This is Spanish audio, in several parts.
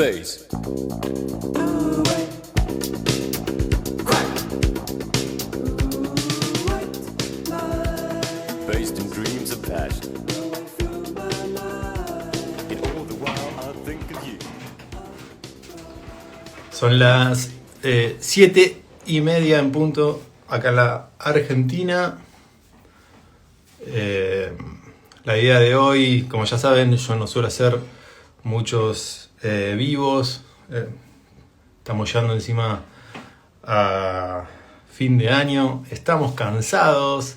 bass. Based in dreams of passion. And all the while I think of you. Son las 7:30 en punto acá en la Argentina. La idea de hoy, como ya saben, yo no suelo hacer muchos vivos. Estamos llegando encima a fin de año. Estamos cansados.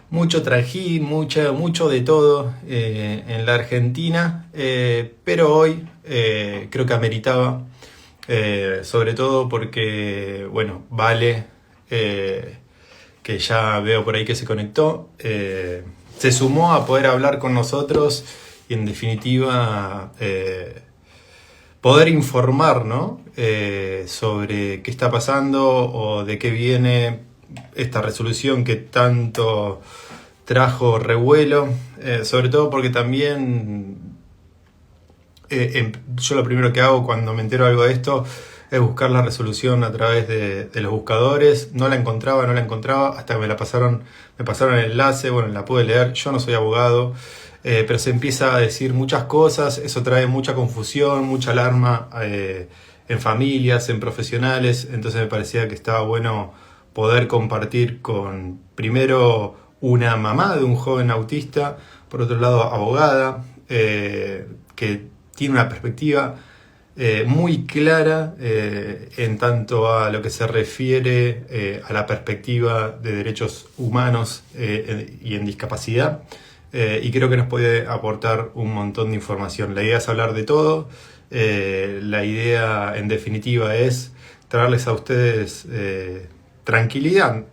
Mucho trajín, mucho de todo en la Argentina. Pero hoy creo que ameritaba. Sobre todo porque, bueno, Vale, que ya veo por ahí que se conectó, se sumó a poder hablar con nosotros y en definitiva poder informar, ¿no? Sobre qué está pasando o de qué viene esta resolución que tanto trajo revuelo, sobre todo porque también yo lo primero que hago cuando me entero de algo de esto es buscar la resolución a través de los buscadores. No la encontraba, hasta que me pasaron el enlace, bueno, la pude leer. Yo no soy abogado, pero se empieza a decir muchas cosas, eso trae mucha confusión, mucha alarma en familias, en profesionales. Entonces me parecía que estaba bueno poder compartir con, primero, una mamá de un joven autista, por otro lado, abogada, que tiene una perspectiva muy clara en tanto a lo que se refiere a la perspectiva de derechos humanos y en discapacidad, y creo que nos puede aportar un montón de información. La idea es hablar de todo, la idea en definitiva es traerles a ustedes tranquilidad,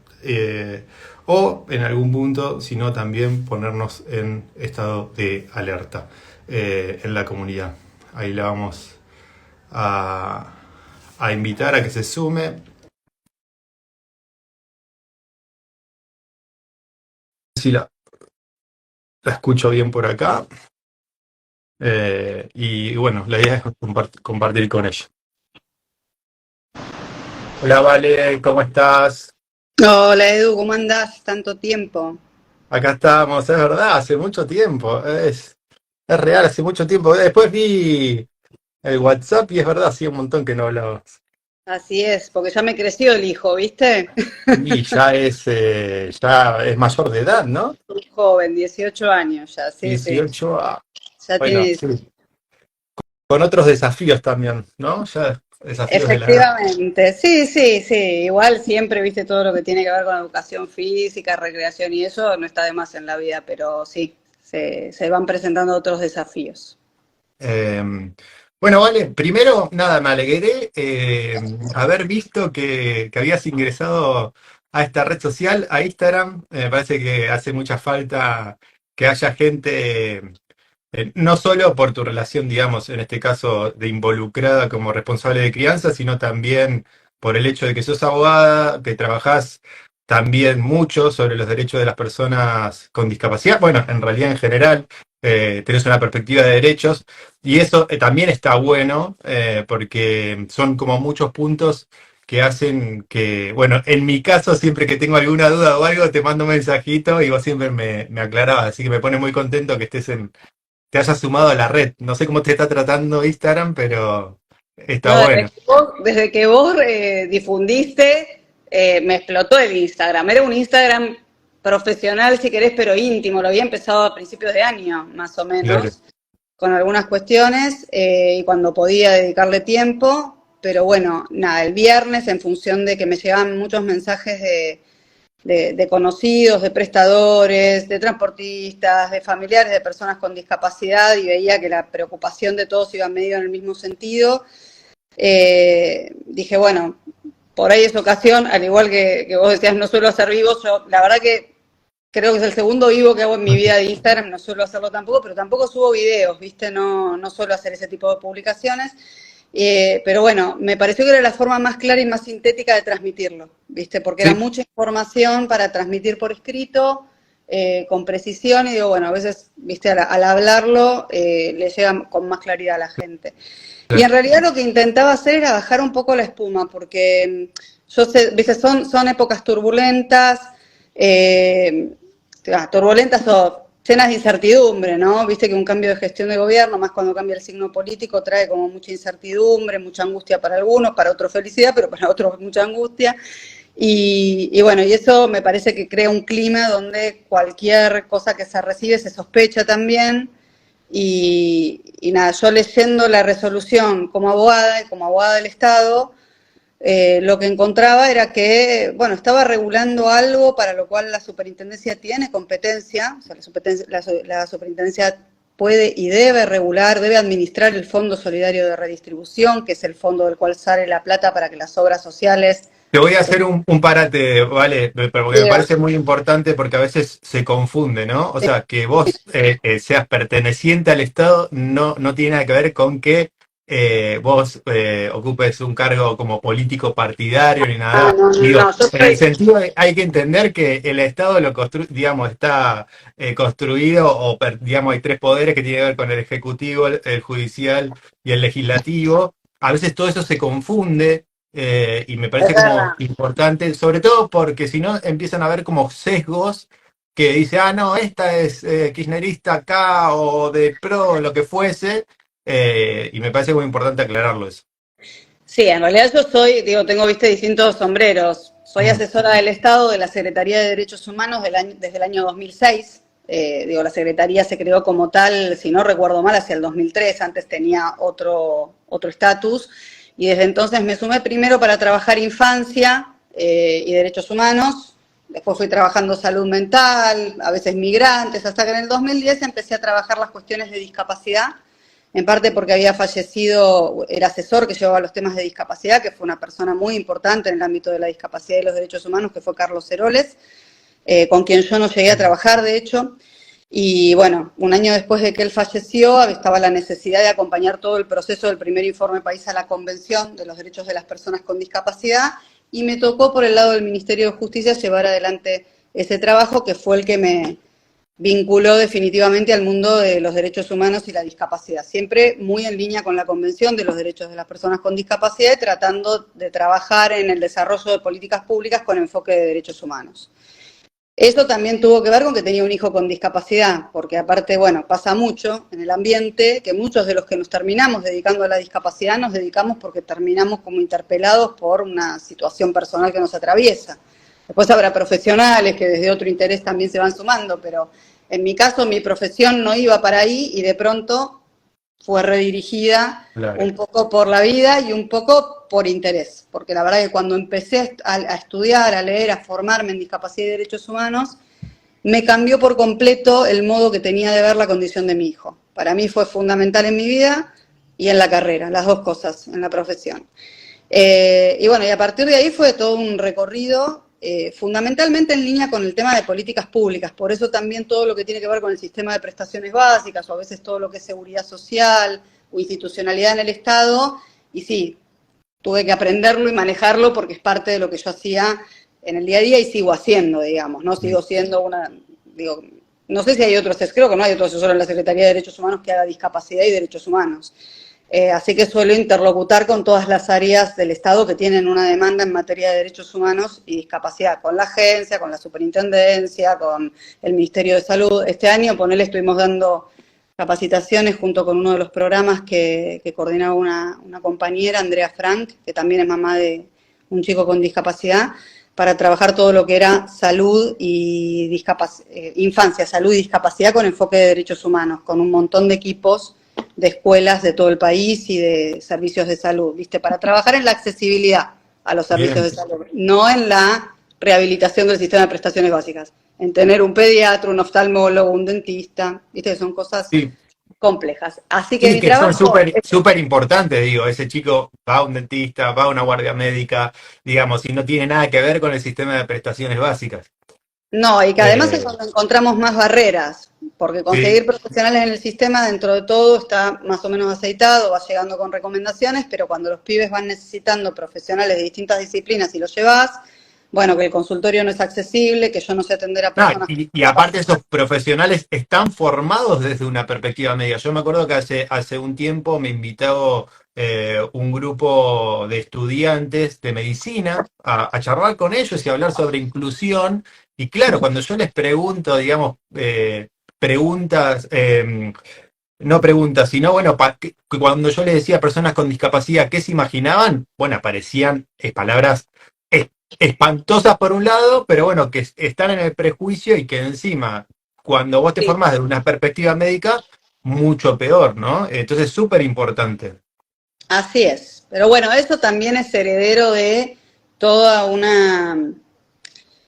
o en algún punto, sino también ponernos en estado de alerta en la comunidad. Ahí la vamos a invitar a que se sume. Si la escucho bien por acá. Y bueno, la idea es compartir con ella. Hola Vale, ¿cómo estás? Hola Edu, ¿cómo andás? Tanto tiempo. Acá estamos, es verdad, hace mucho tiempo. Es real, hace mucho tiempo. Después vi el WhatsApp y es verdad, hacía un montón que no hablábamos. Así es, porque ya me creció el hijo, ¿viste? Y ya es mayor de edad, ¿no? Muy joven, 18 años ya, sí, sí. 18. Ya Bueno, tiene. sí. Con otros desafíos también, ¿no? Ya desafíos de la edad. Efectivamente, sí, sí, sí. Igual siempre, viste, todo lo que tiene que ver con educación física, recreación y eso no está de más en la vida, pero sí, se van presentando otros desafíos. Eh, bueno, Vale, primero, nada, me alegré haber visto que habías ingresado a esta red social, a Instagram. Me parece que hace mucha falta que haya gente, no solo por tu relación, digamos, en este caso de involucrada como responsable de crianza, sino también por el hecho de que sos abogada, que trabajás también mucho sobre los derechos de las personas con discapacidad. Bueno, en realidad en general, tenés una perspectiva de derechos y eso también está bueno, porque son como muchos puntos que hacen que, bueno, en mi caso, siempre que tengo alguna duda o algo, te mando un mensajito y vos siempre me aclarabas, así que me pone muy contento que te hayas sumado a la red. No sé cómo te está tratando Instagram, pero está No, bueno. desde que vos difundiste, me explotó el Instagram. Era un Instagram profesional, si querés, pero íntimo. Lo había empezado a principios de año, más o Claro. menos, con algunas cuestiones, y cuando podía dedicarle tiempo. Pero bueno, nada, el viernes, en función de que me llegaban muchos mensajes de conocidos, de prestadores, de transportistas, de familiares de personas con discapacidad, y veía que la preocupación de todos iba medio en el mismo sentido. Dije, bueno, por ahí es ocasión, al igual que vos decías, no suelo hacer vivos. Yo la verdad que creo que es el segundo vivo que hago en mi vida de Instagram, no suelo hacerlo tampoco, pero tampoco subo videos, ¿viste? No suelo hacer ese tipo de publicaciones. Pero bueno, me pareció que era la forma más clara y más sintética de transmitirlo, ¿viste? Porque era Sí, mucha información para transmitir por escrito, con precisión y digo, bueno, a veces, viste, al hablarlo le llega con más claridad a la gente. Y en realidad lo que intentaba hacer era bajar un poco la espuma, porque yo sé, viste, son épocas turbulentas, turbulentas o llenas de incertidumbre, ¿no? Viste que un cambio de gestión de gobierno, más cuando cambia el signo político, trae como mucha incertidumbre, mucha angustia para algunos, para otros felicidad, pero para otros mucha angustia. Y bueno, y eso me parece que crea un clima donde cualquier cosa que se recibe se sospecha también. Y nada, yo leyendo la resolución como abogada y como abogada del Estado, lo que encontraba era que, bueno, estaba regulando algo para lo cual la superintendencia tiene competencia, o sea, la superintendencia puede y debe regular, debe administrar el Fondo Solidario de Redistribución, que es el fondo del cual sale la plata para que las obras sociales... Te voy a hacer un parate, ¿vale? Porque me parece muy importante porque a veces se confunde, ¿no? O sea, que vos seas perteneciente al Estado no tiene nada que ver con que vos ocupes un cargo como político partidario ni nada. Digo, en el sentido de, hay que entender que el Estado lo digamos, está construido, o digamos, hay tres poderes que tienen que ver con el ejecutivo, el judicial y el legislativo. A veces todo eso se confunde. Y me parece como importante, sobre todo porque si no empiezan a haber como sesgos que dice, no, esta es kirchnerista acá o de pro, lo que fuese, y me parece muy importante aclararlo eso. Sí, en realidad yo soy, digo, tengo, viste, distintos sombreros. Soy asesora del Estado de la Secretaría de Derechos Humanos desde el año 2006. Digo, la Secretaría se creó como tal, si no recuerdo mal, hacia el 2003. Antes tenía otro estatus. Y desde entonces me sumé primero para trabajar infancia y derechos humanos. Después fui trabajando salud mental, a veces migrantes, hasta que en el 2010 empecé a trabajar las cuestiones de discapacidad. En parte porque había fallecido el asesor que llevaba los temas de discapacidad, que fue una persona muy importante en el ámbito de la discapacidad y los derechos humanos, que fue Carlos Heroles, con quien yo no llegué a trabajar, de hecho. Y bueno, un año después de que él falleció, estaba la necesidad de acompañar todo el proceso del primer informe país a la Convención de los Derechos de las Personas con Discapacidad, y me tocó por el lado del Ministerio de Justicia llevar adelante ese trabajo, que fue el que me vinculó definitivamente al mundo de los derechos humanos y la discapacidad, siempre muy en línea con la Convención de los Derechos de las Personas con Discapacidad y tratando de trabajar en el desarrollo de políticas públicas con enfoque de derechos humanos. Eso también tuvo que ver con que tenía un hijo con discapacidad, porque aparte, bueno, pasa mucho en el ambiente que muchos de los que nos terminamos dedicando a la discapacidad nos dedicamos porque terminamos como interpelados por una situación personal que nos atraviesa. Después habrá profesionales que desde otro interés también se van sumando, pero en mi caso mi profesión no iba para ahí y de pronto fue redirigida un poco por la vida y un poco por interés, porque la verdad que cuando empecé a estudiar, a leer, a formarme en discapacidad y derechos humanos, me cambió por completo el modo que tenía de ver la condición de mi hijo. Para mí fue fundamental en mi vida y en la carrera, las dos cosas, en la profesión. Y bueno, y a partir de ahí fue todo un recorrido fundamentalmente en línea con el tema de políticas públicas, por eso también todo lo que tiene que ver con el sistema de prestaciones básicas o a veces todo lo que es seguridad social o institucionalidad en el Estado, y sí, tuve que aprenderlo y manejarlo porque es parte de lo que yo hacía en el día a día y sigo haciendo, digamos, ¿no? Sigo siendo digo, no sé si hay otros, creo que no hay otro asesor en la Secretaría de Derechos Humanos que haga discapacidad y derechos humanos. Así que suelo interlocutar con todas las áreas del Estado que tienen una demanda en materia de derechos humanos y discapacidad, con la agencia, con la superintendencia, con el Ministerio de Salud. Este año, estuvimos dando capacitaciones junto con uno de los programas que coordinaba una compañera, Andrea Frank, que también es mamá de un chico con discapacidad, para trabajar todo lo que era salud y infancia, salud y discapacidad con enfoque de derechos humanos, con un montón de equipos de escuelas de todo el país y de servicios de salud, ¿viste? Para trabajar en la accesibilidad a los servicios de salud, no en la rehabilitación del sistema de prestaciones básicas, en tener un pediatra, un oftalmólogo, un dentista, ¿viste? Son cosas complejas. Así que Sí, mi que trabajo... son súper importantes, digo, ese chico va a un dentista, va a una guardia médica, digamos, y no tiene nada que ver con el sistema de prestaciones básicas. No, y que además es cuando encontramos más barreras, porque conseguir profesionales en el sistema dentro de todo está más o menos aceitado, va llegando con recomendaciones, pero cuando los pibes van necesitando profesionales de distintas disciplinas y los llevas, bueno, que el consultorio no es accesible, que yo no sé atender a No, personas con y aparte discapacidad. esos profesionales están formados desde una perspectiva médica. Yo me acuerdo que hace un tiempo me invitó un grupo de estudiantes de medicina a charlar con ellos y hablar sobre inclusión. Y claro, cuando yo les pregunto, digamos, preguntas, no preguntas, sino bueno, cuando yo les decía a personas con discapacidad qué se imaginaban, bueno, aparecían palabras es- espantosas por un lado, pero bueno, que están en el prejuicio y que encima, cuando vos te Sí, formás desde una perspectiva médica, mucho peor, ¿no? Entonces, súper importante. así es. Pero bueno, eso también es heredero de toda una,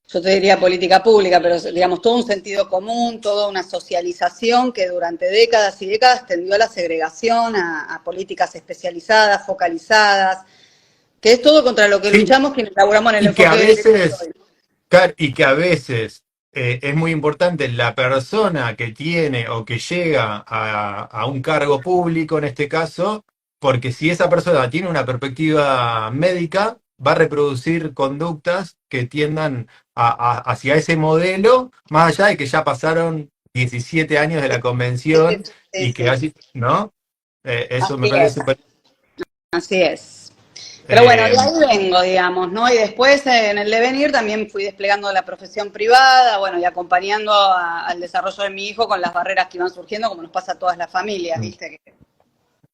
yo te diría política pública, pero digamos todo un sentido común, toda una socialización que durante décadas y décadas tendió a la segregación, a políticas especializadas, focalizadas, que es todo contra lo que Sí, luchamos quienes laburamos en el y que a enfoque de derechos veces hoy. Y que a veces es muy importante la persona que tiene o que llega a un cargo público en este caso, porque si esa persona tiene una perspectiva médica, va a reproducir conductas que tiendan hacia ese modelo, más allá de que ya pasaron 17 años de la Sí, sí, convención sí, y que sí. así, ¿no? Eso me Así parece es, súper... así es. Pero bueno, de eh, ahí vengo, digamos, ¿no? Y después en el devenir también fui desplegando la profesión privada, bueno, y acompañando al desarrollo de mi hijo con las barreras que iban surgiendo, como nos pasa a todas las familias, ¿viste? Que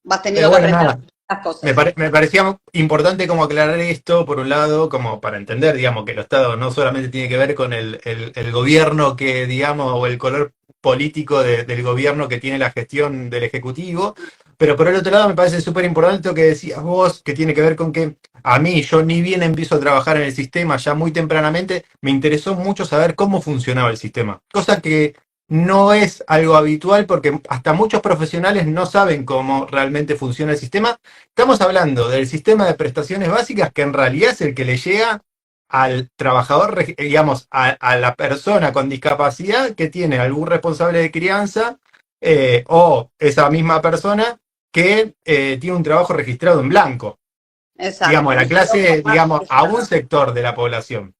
vas teniendo que bueno, aprender nada. las cosas. Me parecía importante como aclarar esto, por un lado, como para entender, digamos, que el Estado no solamente tiene que ver con el gobierno que, digamos, o el color político del gobierno que tiene la gestión del Ejecutivo, pero por el otro lado me parece súper importante lo que decías vos, que tiene que ver con que a mí, yo ni bien empiezo a trabajar en el sistema ya muy tempranamente, me interesó mucho saber cómo funcionaba el sistema, cosa que no es algo habitual porque hasta muchos profesionales no saben cómo realmente funciona el sistema. Estamos hablando del sistema de prestaciones básicas que en realidad es el que le llega al trabajador, digamos, a la persona con discapacidad que tiene algún responsable de crianza o esa misma persona que tiene un trabajo registrado en blanco. Digamos, a Exacto. la clase, digamos, a un sector de la población.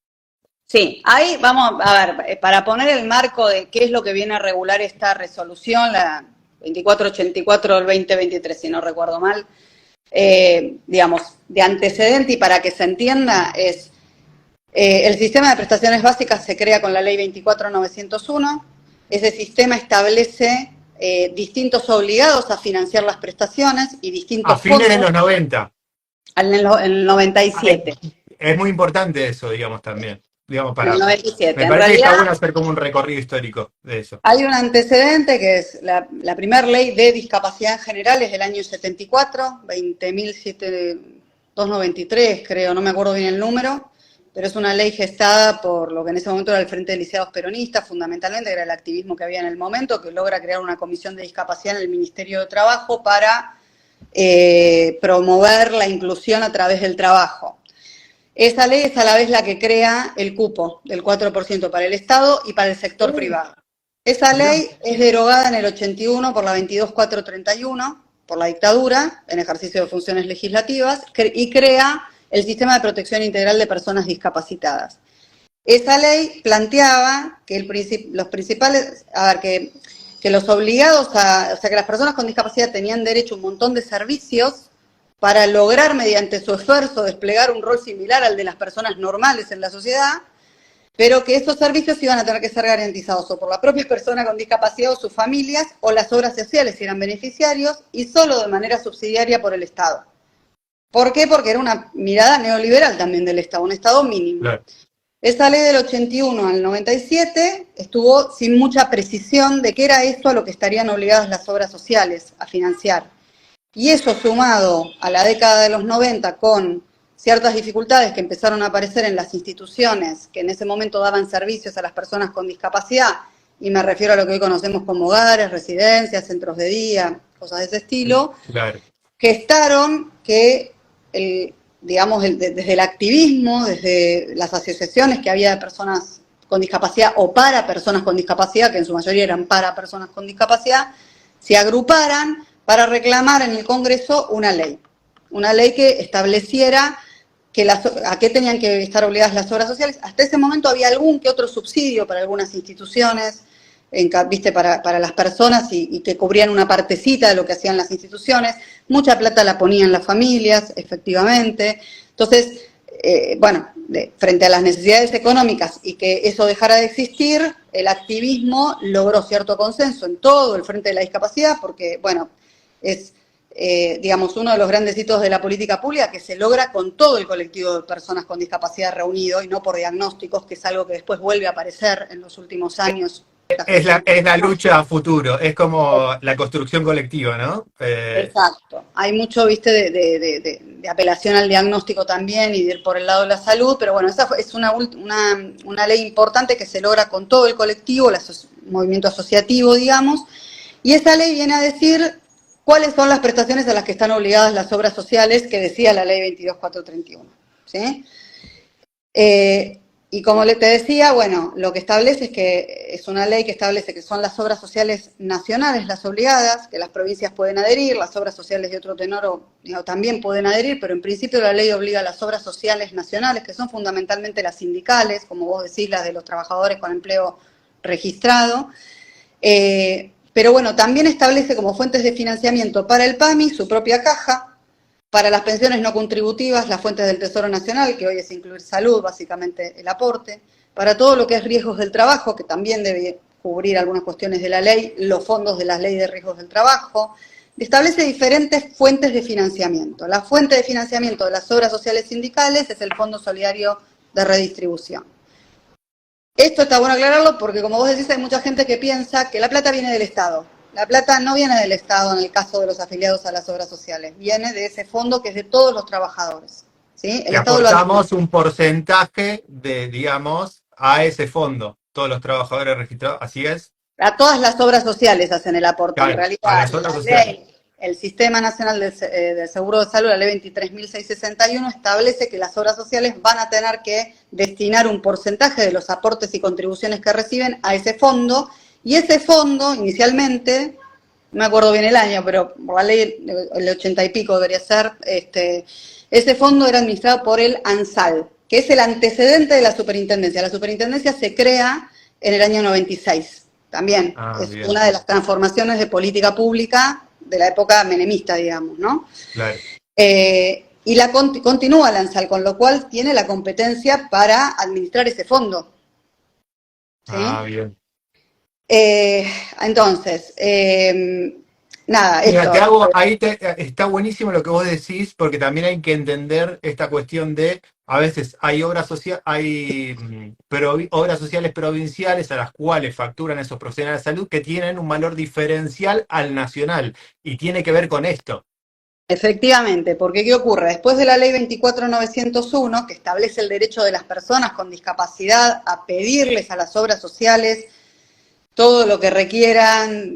Sí, ahí vamos a ver, para poner el marco de qué es lo que viene a regular esta resolución, la 2484 del 2023, si no recuerdo mal, digamos, de antecedente y para que se entienda es, el sistema de prestaciones básicas se crea con la ley 24901, ese sistema establece distintos obligados a financiar las prestaciones y A distintos fines de fondos los 90. en el Ay, 97. es muy importante eso, digamos, también. Digamos, En el para. 97. Me En parece que está realidad, bueno hacer como un recorrido histórico de eso. hay un antecedente que es la primera ley de discapacidad en general, es del año 74, 20.293, creo, no me acuerdo bien el número, pero es una ley gestada por lo que en ese momento era el Frente de Lisiados Peronistas, fundamentalmente, que era el activismo que había en el momento, que logra crear una comisión de discapacidad en el Ministerio de Trabajo para promover la inclusión a través del trabajo. Esa ley es a la vez la que crea el cupo del 4% para el Estado y para el sector privado. Esa Mirá. ley es derogada en el 81 por la 22431, por la dictadura, en ejercicio de funciones legislativas, y crea el Sistema de Protección Integral de Personas Discapacitadas. Esa ley planteaba que los principales, a ver, que los obligados o sea, que las personas con discapacidad tenían derecho a un montón de servicios para lograr mediante su esfuerzo desplegar un rol similar al de las personas normales en la sociedad, pero que esos servicios iban a tener que ser garantizados o por la propia persona con discapacidad o sus familias o las obras sociales si eran beneficiarios y solo de manera subsidiaria por el Estado. ¿Por qué? Porque era una mirada neoliberal también del Estado, un Estado mínimo. Claro. Esa ley del 81 al 97 estuvo sin mucha precisión de qué era esto a lo que estarían obligadas las obras sociales a financiar. Y eso sumado a la década de los 90 con ciertas dificultades que empezaron a aparecer en las instituciones que en ese momento daban servicios a las personas con discapacidad, y me refiero a lo que hoy conocemos como hogares, residencias, centros de día, cosas de ese estilo, Claro. gestaron que, digamos, desde el activismo, desde las asociaciones que había de personas con discapacidad o para personas con discapacidad, que en su mayoría eran para personas con discapacidad, se agruparan para reclamar en el Congreso una ley que estableciera a qué tenían que estar obligadas las obras sociales. Hasta ese momento había algún que otro subsidio para algunas instituciones, viste, para las personas y que cubrían una partecita de lo que hacían las instituciones. Mucha plata la ponían las familias, efectivamente. Entonces, bueno, frente a las necesidades económicas y que eso dejara de existir, el activismo logró cierto consenso en todo el frente de la discapacidad, porque, bueno, es, digamos, uno de los grandes hitos de la política pública que se logra con todo el colectivo de personas con discapacidad reunido y no por diagnósticos, que es algo que después vuelve a aparecer en los últimos años. Es la lucha a futuro, es como la construcción colectiva, ¿no? Exacto. Hay mucho, viste, de apelación al diagnóstico también y de ir por el lado de la salud, pero bueno, esa es una ley importante que se logra con todo el colectivo, el movimiento asociativo, digamos, y esa ley viene a decir cuáles son las prestaciones a las que están obligadas las obras sociales que decía la ley 22431, ¿sí? Y como te decía, bueno, lo que establece es que es una ley que establece que son las obras sociales nacionales las obligadas, que las provincias pueden adherir, las obras sociales de otro tenor también pueden adherir, pero en principio la ley obliga a las obras sociales nacionales, que son fundamentalmente las sindicales, como vos decís, las de los trabajadores con empleo registrado. Pero bueno, también establece como fuentes de financiamiento para el PAMI su propia caja, para las pensiones no contributivas, las fuentes del Tesoro Nacional, que hoy es incluir salud, básicamente el aporte, para todo lo que es riesgos del trabajo, que también debe cubrir algunas cuestiones de la ley, los fondos de la ley de riesgos del trabajo, establece diferentes fuentes de financiamiento. La fuente de financiamiento de las obras sociales sindicales es el Fondo Solidario de Redistribución. Esto está bueno aclararlo porque, como vos decís, hay mucha gente que piensa que la plata viene del Estado. La plata no viene del Estado en el caso de los afiliados a las obras sociales, viene de ese fondo que es de todos los trabajadores, ¿sí? Le aportamos un porcentaje de, digamos, a ese fondo, todos los trabajadores registrados, ¿así es? A todas las obras sociales hacen el aporte, claro, en realidad. A las obras sociales. El Sistema Nacional del Seguro de Salud, la ley 23.661, establece que las obras sociales van a tener que destinar un porcentaje de los aportes y contribuciones que reciben a ese fondo. Y ese fondo, inicialmente, no me acuerdo bien el año, pero por la ley, el 80 y pico debería ser, ese fondo era administrado por el ANSAL, que es el antecedente de la superintendencia. La superintendencia se crea en el año 96, también. Es bien. Una de las transformaciones de política pública de la época menemista, digamos, ¿no? Claro. Y continúa el ANSAL, con lo cual tiene la competencia para administrar ese fondo. ¿Sí? Bien. Entonces, nada, mira, está buenísimo lo que vos decís, porque también hay que entender esta cuestión de, a veces hay obras sociales provinciales a las cuales facturan esos profesionales de salud que tienen un valor diferencial al nacional, y tiene que ver con esto. Efectivamente, porque ¿qué ocurre? Después de la ley 24901, que establece el derecho de las personas con discapacidad a pedirles a las obras sociales todo lo que requieran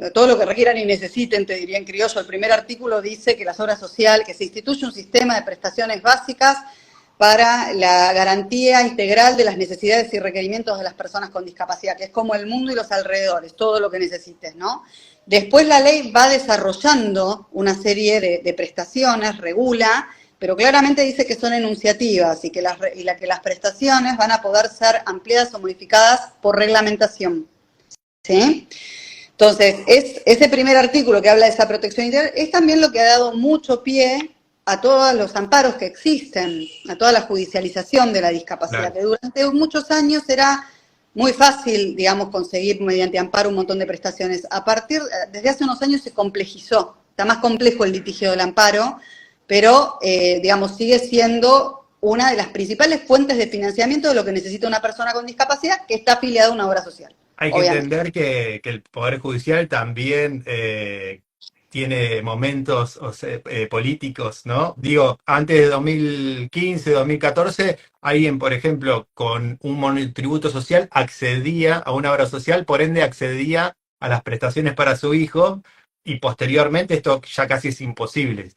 y necesiten, te diría en criollo. El primer artículo dice que las obras sociales, que se instituye un sistema de prestaciones básicas para la garantía integral de las necesidades y requerimientos de las personas con discapacidad, que es como el mundo y los alrededores, todo lo que necesites, ¿no? Después la ley va desarrollando una serie de prestaciones, regula, pero claramente dice que son enunciativas y que las prestaciones van a poder ser ampliadas o modificadas por reglamentación. ¿Sí? Entonces, ese primer artículo que habla de esa protección integral es también lo que ha dado mucho pie a todos los amparos que existen, a toda la judicialización de la discapacidad, claro. Que durante muchos años era muy fácil, digamos, conseguir mediante amparo un montón de prestaciones. Desde hace unos años se complejizó, está más complejo el litigio del amparo, pero, digamos, sigue siendo una de las principales fuentes de financiamiento de lo que necesita una persona con discapacidad que está afiliada a una obra social. Hay que entender que el Poder Judicial también tiene momentos políticos, ¿no? Digo, antes de 2015, 2014, alguien, por ejemplo, con un monotributo social accedía a una obra social, por ende accedía a las prestaciones para su hijo, y posteriormente esto ya casi es imposible.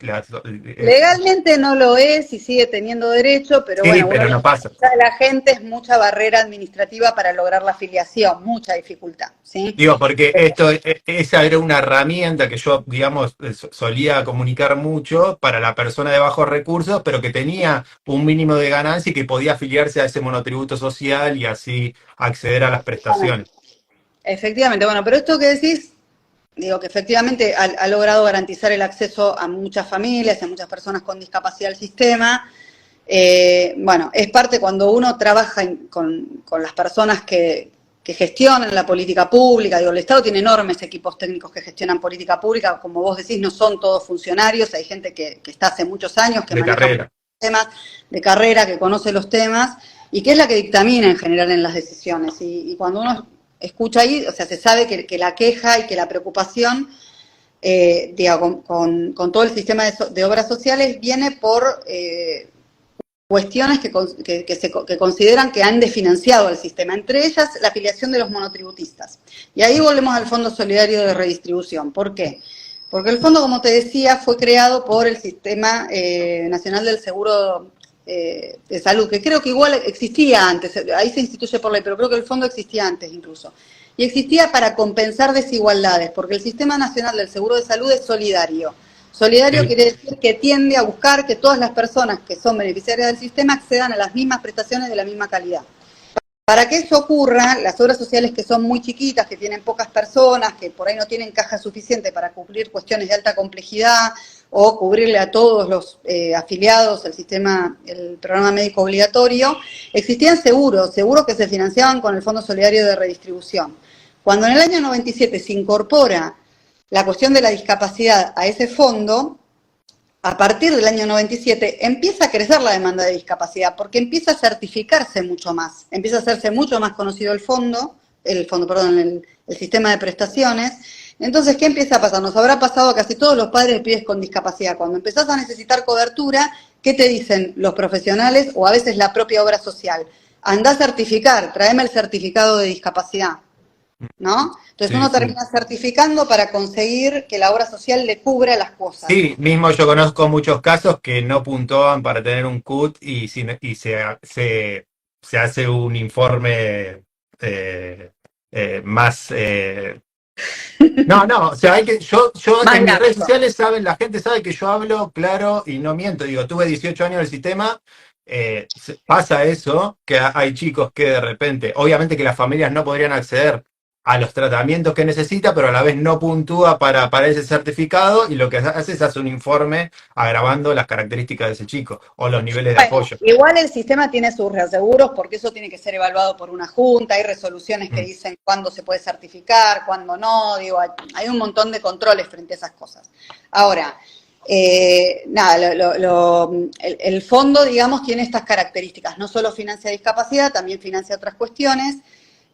Legalmente no lo es y sigue teniendo derecho, pero Sí, bueno, uno pero lo no que pasa. escucha de la gente es mucha barrera administrativa para lograr la afiliación, mucha dificultad, ¿sí? Digo, porque esa era una herramienta que yo, digamos, solía comunicar mucho para la persona de bajos recursos, pero que tenía un mínimo de ganancia y que podía afiliarse a ese monotributo social y así acceder a las prestaciones. Efectivamente, bueno, pero esto que decís, digo que efectivamente ha logrado garantizar el acceso a muchas familias, a muchas personas con discapacidad al sistema. Bueno, es parte cuando uno trabaja con las personas que gestionan la política pública. Digo, el Estado tiene enormes equipos técnicos que gestionan política pública. Como vos decís, no son todos funcionarios, hay gente que está hace muchos años, que De maneja carrera. temas de carrera, que conoce los temas y que es la que dictamina en general en las decisiones. Y cuando uno escucha ahí, o sea, se sabe que la queja y que la preocupación, digo, con todo el sistema de obras sociales viene por cuestiones que consideran que han desfinanciado al sistema, entre ellas la afiliación de los monotributistas. Y ahí volvemos al Fondo Solidario de Redistribución. ¿Por qué? Porque el fondo, como te decía, fue creado por el Sistema Nacional del Seguro de Salud, que creo que igual existía antes, ahí se instituye por ley, pero creo que el fondo existía antes incluso. Y existía para compensar desigualdades, porque el Sistema Nacional del Seguro de Salud es solidario. Solidario Sí. quiere decir que tiende a buscar que todas las personas que son beneficiarias del sistema accedan a las mismas prestaciones de la misma calidad. Para que eso ocurra, las obras sociales que son muy chiquitas, que tienen pocas personas, que por ahí no tienen caja suficiente para cubrir cuestiones de alta complejidad o cubrirle a todos los afiliados al sistema, el programa médico obligatorio, existían seguros que se financiaban con el Fondo Solidario de Redistribución. Cuando en el año 97 se incorpora la cuestión de la discapacidad a ese fondo, a partir del año 97 empieza a crecer la demanda de discapacidad porque empieza a certificarse mucho más, empieza a hacerse mucho más conocido el sistema de prestaciones. Entonces, ¿qué empieza a pasar? Nos habrá pasado a casi todos los padres de pibes con discapacidad. Cuando empezás a necesitar cobertura, ¿qué te dicen los profesionales o a veces la propia obra social? Andá a certificar, tráeme el certificado de discapacidad, ¿no? Entonces Sí, uno sí. termina certificando para conseguir que la obra social le cubra las cosas. Sí, mismo yo conozco muchos casos que no puntuaban para tener un CUT y se hace un informe más... No, no, o sea, yo Más en mis redes largo. sociales saben, la gente sabe que yo hablo claro y no miento. Digo, tuve 18 años en el sistema, pasa eso, que hay chicos que de repente, obviamente que las familias no podrían acceder a los tratamientos que necesita, pero a la vez no puntúa para ese certificado y lo que hace es hacer un informe agravando las características de ese chico o los niveles de Bueno, apoyo. igual el sistema tiene sus reaseguros porque eso tiene que ser evaluado por una junta, hay resoluciones que Mm. dicen cuándo se puede certificar, cuándo no, digo, hay un montón de controles frente a esas cosas. Ahora, nada, el fondo, digamos, tiene estas características, no solo financia discapacidad, también financia otras cuestiones.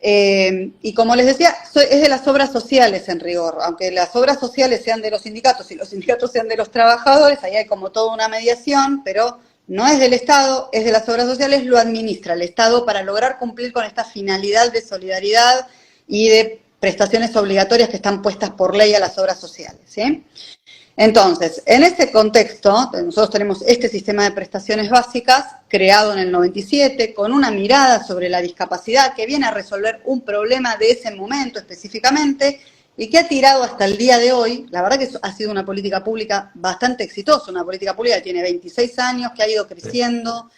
Y como les decía, es de las obras sociales en rigor, aunque las obras sociales sean de los sindicatos y los sindicatos sean de los trabajadores, ahí hay como toda una mediación, pero no es del Estado, es de las obras sociales, lo administra el Estado para lograr cumplir con esta finalidad de solidaridad y de prestaciones obligatorias que están puestas por ley a las obras sociales, ¿sí? Entonces, en este contexto, nosotros tenemos este sistema de prestaciones básicas creado en el 97 con una mirada sobre la discapacidad que viene a resolver un problema de ese momento específicamente y que ha tirado hasta el día de hoy. La verdad que ha sido una política pública bastante exitosa, una política pública que tiene 26 años, que ha ido creciendo,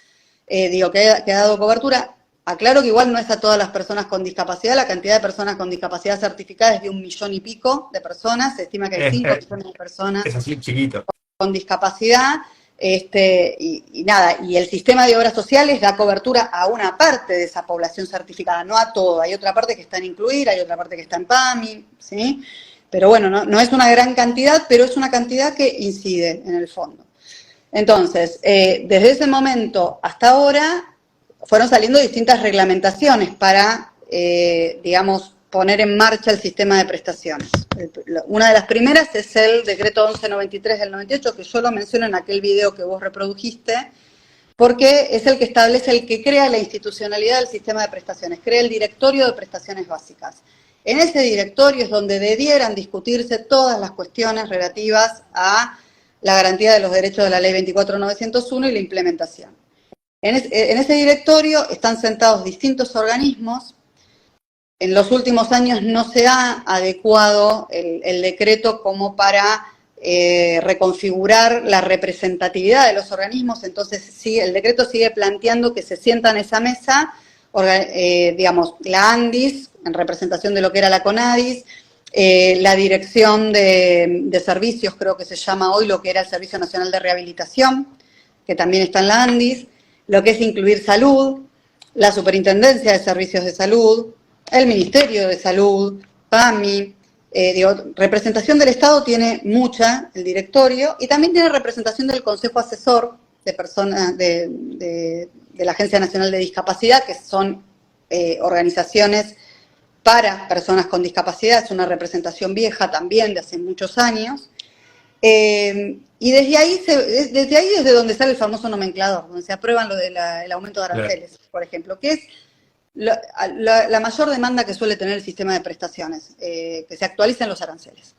que ha dado cobertura. Aclaro que igual no es a todas las personas con discapacidad, la cantidad de personas con discapacidad certificada es de 1,000,000 y pico de personas, se estima que hay 5 millones de personas Es así chiquito. con discapacidad, y nada, y el sistema de obras sociales da cobertura a una parte de esa población certificada, no a todo, hay otra parte que está en Incluir, hay otra parte que está en PAMI, ¿sí? Pero bueno, no es una gran cantidad, pero es una cantidad que incide en el fondo. Entonces, desde ese momento hasta ahora, fueron saliendo distintas reglamentaciones para, digamos, poner en marcha el sistema de prestaciones. Una de las primeras es el decreto 1193 del 98, que yo lo menciono en aquel video que vos reprodujiste, porque es el que establece, el que crea la institucionalidad del sistema de prestaciones, crea el directorio de prestaciones básicas. En ese directorio es donde debieran discutirse todas las cuestiones relativas a la garantía de los derechos de la Ley 24901 y la implementación. En ese directorio están sentados distintos organismos. En los últimos años no se ha adecuado el decreto como para reconfigurar la representatividad de los organismos, entonces sí, el decreto sigue planteando que se sientan en esa mesa, digamos, la ANDIS, en representación de lo que era la CONADIS, la Dirección de Servicios, creo que se llama hoy lo que era el Servicio Nacional de Rehabilitación, que también está en la ANDIS, lo que es incluir salud, la Superintendencia de Servicios de Salud, el Ministerio de Salud, PAMI, representación del Estado tiene mucha, el directorio, y también tiene representación del Consejo Asesor de personas de la Agencia Nacional de Discapacidad, que son organizaciones para personas con discapacidad, es una representación vieja también de hace muchos años. Y desde ahí es desde donde sale el famoso nomenclador, donde se aprueban lo del aumento de aranceles, por ejemplo, que es la mayor demanda que suele tener el sistema de prestaciones, que se actualicen los aranceles.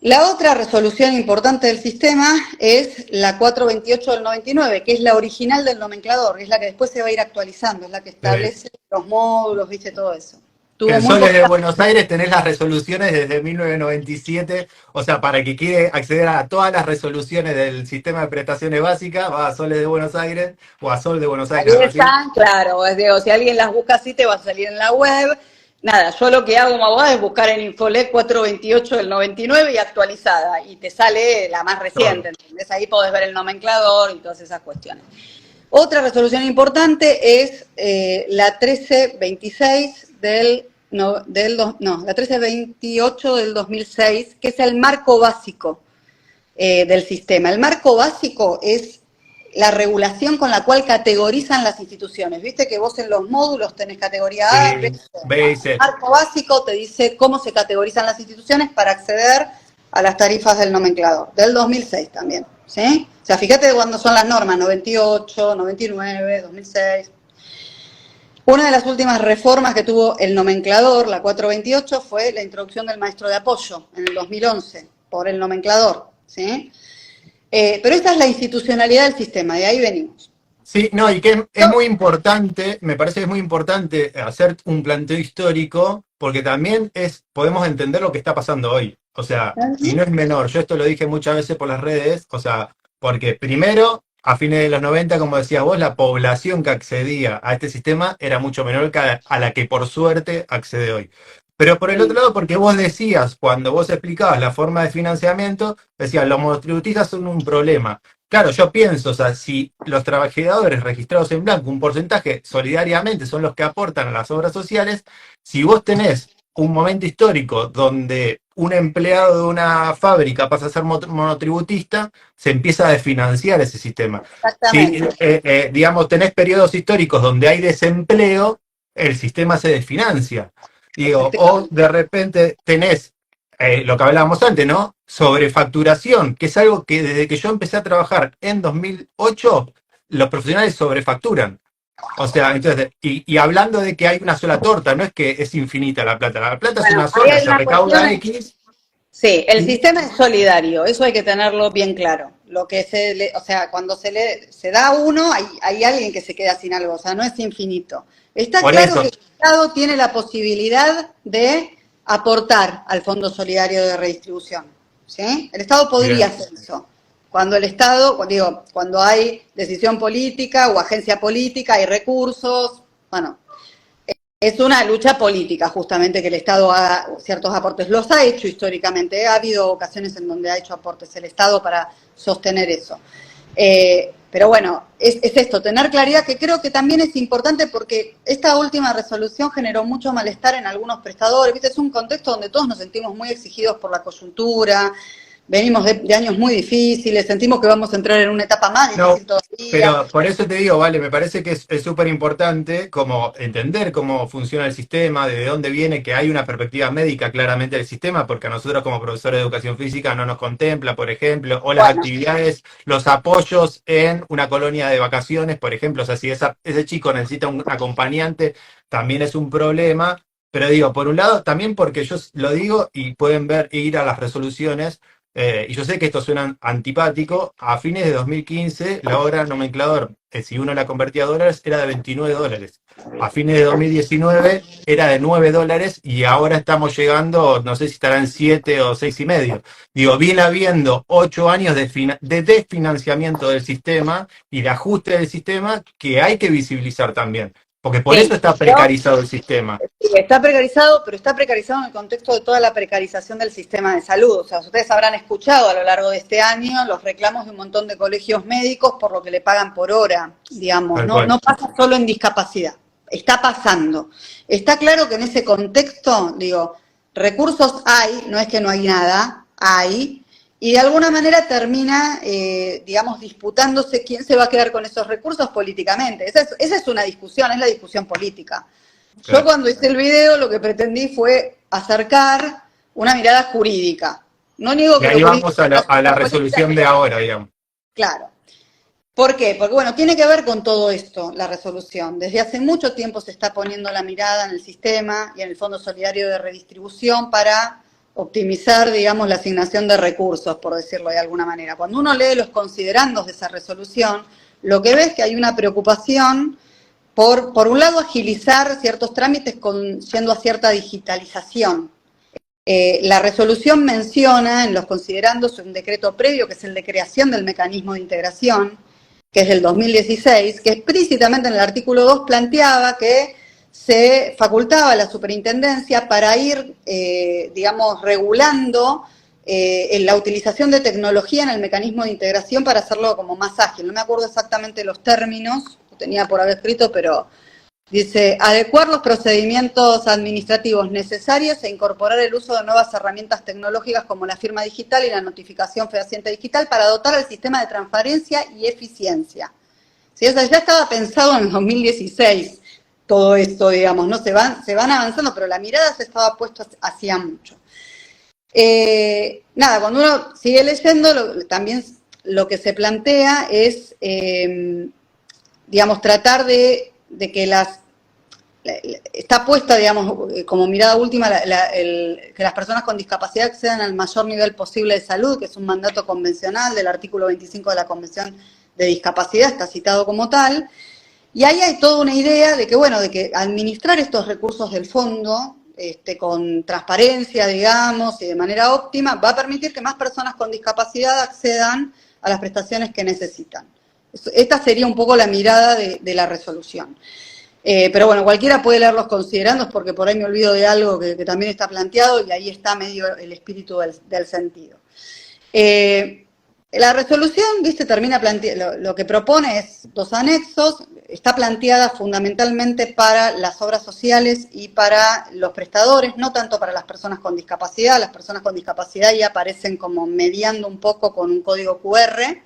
La otra resolución importante del sistema es la 428 del 99, que es la original del nomenclador, es la que después se va a ir actualizando, es la que establece los módulos, viste, todo eso. En Soles de Buenos Aires tenés las resoluciones desde 1997, o sea, para el que quiere acceder a todas las resoluciones del sistema de prestaciones básicas, va a Soles de Buenos Aires o a Sol de Buenos Aires. Ahí están, claro, si alguien las busca así te va a salir en la web. Nada, yo lo que hago como abogada es buscar en Infolet 428 del 99 y actualizada, y te sale la más reciente, ¿entendés? Ahí podés ver el nomenclador y todas esas cuestiones. Otra resolución importante es la 1326 la 1328 del 2006, que es el marco básico del sistema. El marco básico es la regulación con la cual categorizan las instituciones. Viste que vos en los módulos tenés categoría A, B, C. El marco básico te dice cómo se categorizan las instituciones para acceder a las tarifas del nomenclador, del 2006 también, ¿sí? O sea, fíjate cuándo son las normas, 98, 99, 2006. Una de las últimas reformas que tuvo el nomenclador, la 428, fue la introducción del maestro de apoyo en el 2011, por el nomenclador, ¿sí? Pero esta es la institucionalidad del sistema, de ahí venimos. Sí, no, y que es muy importante, me parece que es muy importante hacer un planteo histórico, porque también podemos entender lo que está pasando hoy. O sea, y no es menor, yo esto lo dije muchas veces por las redes, o sea, porque primero, a fines de los 90, como decías vos, la población que accedía a este sistema era mucho menor que a la que por suerte accede hoy. Pero por el otro lado, porque vos decías, cuando vos explicabas la forma de financiamiento, decías, los monotributistas son un problema. Claro, yo pienso, o sea, si los trabajadores registrados en blanco, un porcentaje solidariamente son los que aportan a las obras sociales, si vos tenés un momento histórico donde un empleado de una fábrica pasa a ser monotributista, se empieza a desfinanciar ese sistema. Si, digamos, tenés periodos históricos donde hay desempleo, el sistema se desfinancia. Digo, o de repente tenés lo que hablábamos antes, ¿no? Sobrefacturación, que es algo que desde que yo empecé a trabajar en 2008, los profesionales sobrefacturan. O sea, entonces, y hablando de que hay una sola torta, no es que es infinita la plata es una sola, se recauda X. Sí, el sistema es solidario, eso hay que tenerlo bien claro. Lo que o sea, cuando se da a uno, hay alguien que se queda sin algo, o sea, no es infinito. Está claro que el Estado tiene la posibilidad de aportar al Fondo Solidario de Redistribución, ¿sí? El Estado podría hacer eso. Cuando el Estado, cuando hay decisión política o agencia política, hay recursos, bueno, es una lucha política justamente que el Estado haga ciertos aportes. Los ha hecho históricamente, ha habido ocasiones en donde ha hecho aportes el Estado para sostener eso. Pero bueno, es esto, tener claridad, que creo que también es importante porque esta última resolución generó mucho malestar en algunos prestadores. ¿Viste? Es un contexto donde todos nos sentimos muy exigidos por la coyuntura, venimos de años muy difíciles, sentimos que vamos a entrar en una etapa más difícil todavía. Pero por eso te digo, Vale, me parece que es súper importante como entender cómo funciona el sistema, de dónde viene, que hay una perspectiva médica claramente del sistema, porque a nosotros como profesores de educación física no nos contempla, por ejemplo, o las actividades, los apoyos en una colonia de vacaciones, por ejemplo. O sea, si ese chico necesita un acompañante, también es un problema. Pero digo, por un lado, también porque yo lo digo y pueden ver, ir a las resoluciones, y yo sé que esto suena antipático, a fines de 2015 la hora nomenclador, si uno la convertía a dólares, era de $29. A fines de 2019 era de $9 y ahora estamos llegando, no sé si estará en 7 o 6,5. Digo, viene habiendo 8 años de desfinanciamiento del sistema y de ajuste del sistema que hay que visibilizar también, porque por eso Sí, está precarizado el sistema. sí, está precarizado, pero está precarizado en el contexto de toda la precarización del sistema de salud. O sea, ustedes habrán escuchado a lo largo de este año los reclamos de un montón de colegios médicos por lo que le pagan por hora, digamos. Tal No, cual. no pasa solo en discapacidad, está pasando. Está claro que en ese contexto, digo, recursos hay, no es que no hay nada, hay, y de alguna manera termina, digamos, disputándose quién se va a quedar con esos recursos políticamente. Esa es una discusión, es la discusión política. Yo Claro. cuando hice el video lo que pretendí fue acercar una mirada jurídica. No niego Y que ahí lo jurídico vamos a es la una política, resolución de ahora, digamos. claro. ¿Por qué? Porque, bueno, tiene que ver con todo esto, la resolución. Desde hace mucho tiempo se está poniendo la mirada en el sistema y en el Fondo Solidario de Redistribución para optimizar, digamos, la asignación de recursos, por decirlo de alguna manera. Cuando uno lee los considerandos de esa resolución, lo que ve es que hay una preocupación por un lado, agilizar ciertos trámites yendo a cierta digitalización. La resolución menciona en los considerandos un decreto previo, que es el de creación del mecanismo de integración, que es del 2016, que explícitamente en el artículo 2 planteaba que se facultaba a la superintendencia para ir, digamos, regulando la utilización de tecnología en el mecanismo de integración para hacerlo como más ágil. No me acuerdo exactamente los términos, lo tenía por haber escrito, pero dice, adecuar los procedimientos administrativos necesarios e incorporar el uso de nuevas herramientas tecnológicas como la firma digital y la notificación fehaciente digital para dotar al sistema de transparencia y eficiencia. ¿Sí? O sea, ya estaba pensado en el 2016 todo esto, digamos, ¿no? Se van avanzando, pero la mirada se estaba puesta hacía mucho. Nada, cuando uno sigue leyendo, también lo que se plantea es, digamos, tratar de que está puesta, digamos, como mirada última que las personas con discapacidad accedan al mayor nivel posible de salud, que es un mandato convencional del artículo 25 de la Convención de Discapacidad, está citado como tal, y ahí hay toda una idea de que, bueno, de que administrar estos recursos del fondo con transparencia, digamos, y de manera óptima, va a permitir que más personas con discapacidad accedan a las prestaciones que necesitan. Esta sería un poco la mirada de la resolución. Pero bueno, cualquiera puede leer los considerandos porque por ahí me olvido de algo que también está planteado y ahí está medio el espíritu del sentido. La resolución, viste, termina lo que propone es 2 anexos, está planteada fundamentalmente para las obras sociales y para los prestadores, no tanto para las personas con discapacidad. Las personas con discapacidad ya aparecen como mediando un poco con un código QR,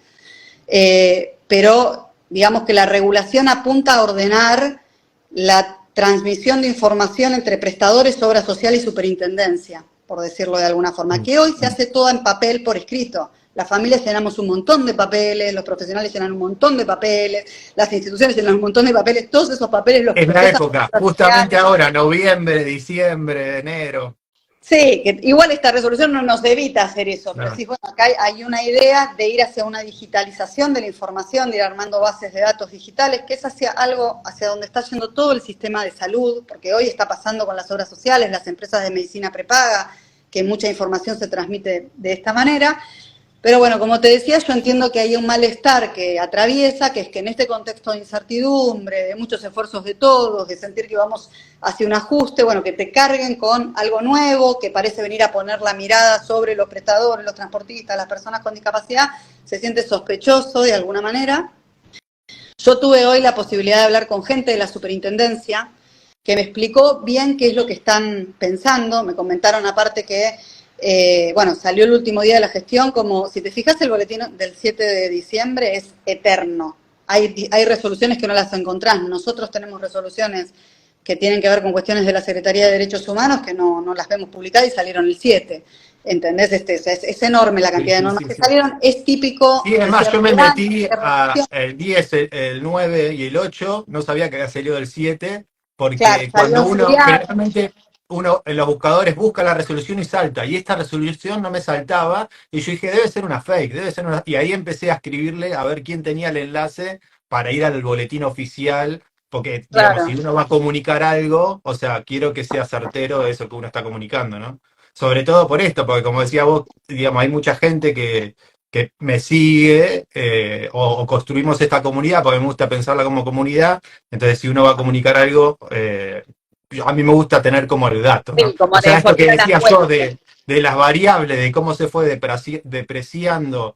pero digamos que la regulación apunta a ordenar la transmisión de información entre prestadores, obra social y superintendencia, por decirlo de alguna forma, que hoy se hace toda en papel por escrito. Las familias llenamos un montón de papeles, los profesionales llenan un montón de papeles, las instituciones llenan un montón de papeles, todos esos papeles los Es la procesan época, las justamente sociales. ahora, noviembre, diciembre, enero. Sí, que igual esta resolución no nos evita hacer eso, pero No. sí, bueno, acá hay una idea de ir hacia una digitalización de la información, de ir armando bases de datos digitales, que es hacia algo, hacia donde está yendo todo el sistema de salud, porque hoy está pasando con las obras sociales, las empresas de medicina prepaga, que mucha información se transmite de esta manera. Pero bueno, como te decía, yo entiendo que hay un malestar que atraviesa, que es que en este contexto de incertidumbre, de muchos esfuerzos de todos, de sentir que vamos hacia un ajuste, bueno, que te carguen con algo nuevo, que parece venir a poner la mirada sobre los prestadores, los transportistas, las personas con discapacidad, se siente sospechoso de alguna manera. Yo tuve hoy la posibilidad de hablar con gente de la superintendencia que me explicó bien qué es lo que están pensando. Me comentaron aparte que bueno, salió el último día de la gestión, como si te fijas el boletín del 7 de diciembre es eterno. Hay resoluciones que no las encontrás. Nosotros tenemos resoluciones que tienen que ver con cuestiones de la Secretaría de Derechos Humanos que no las vemos publicadas y salieron el 7. ¿Entendés? Es enorme la cantidad de normas que salieron. Es típico. Sí, además yo me cierta metí resolución. el 10, el 9 y el 8, no sabía que había salido el 7, Claro, porque salió cuando en uno, feriado. generalmente uno en los buscadores busca la resolución y salta, y esta resolución no me saltaba, y yo dije, debe ser una fake, debe ser una... Y ahí empecé a escribirle a ver quién tenía el enlace para ir al boletín oficial, porque, digamos, Claro. si uno va a comunicar algo, o sea, quiero que sea certero eso que uno está comunicando, ¿no? Sobre todo por esto, porque como decía vos, digamos, hay mucha gente que me sigue, o construimos esta comunidad, porque me gusta pensarla como comunidad, entonces si uno va a comunicar algo, a mí me gusta tener como el dato, ¿no? Sí, como O la sea, esto que información a la decía yo fuente. de las variables, de cómo se fue depreciando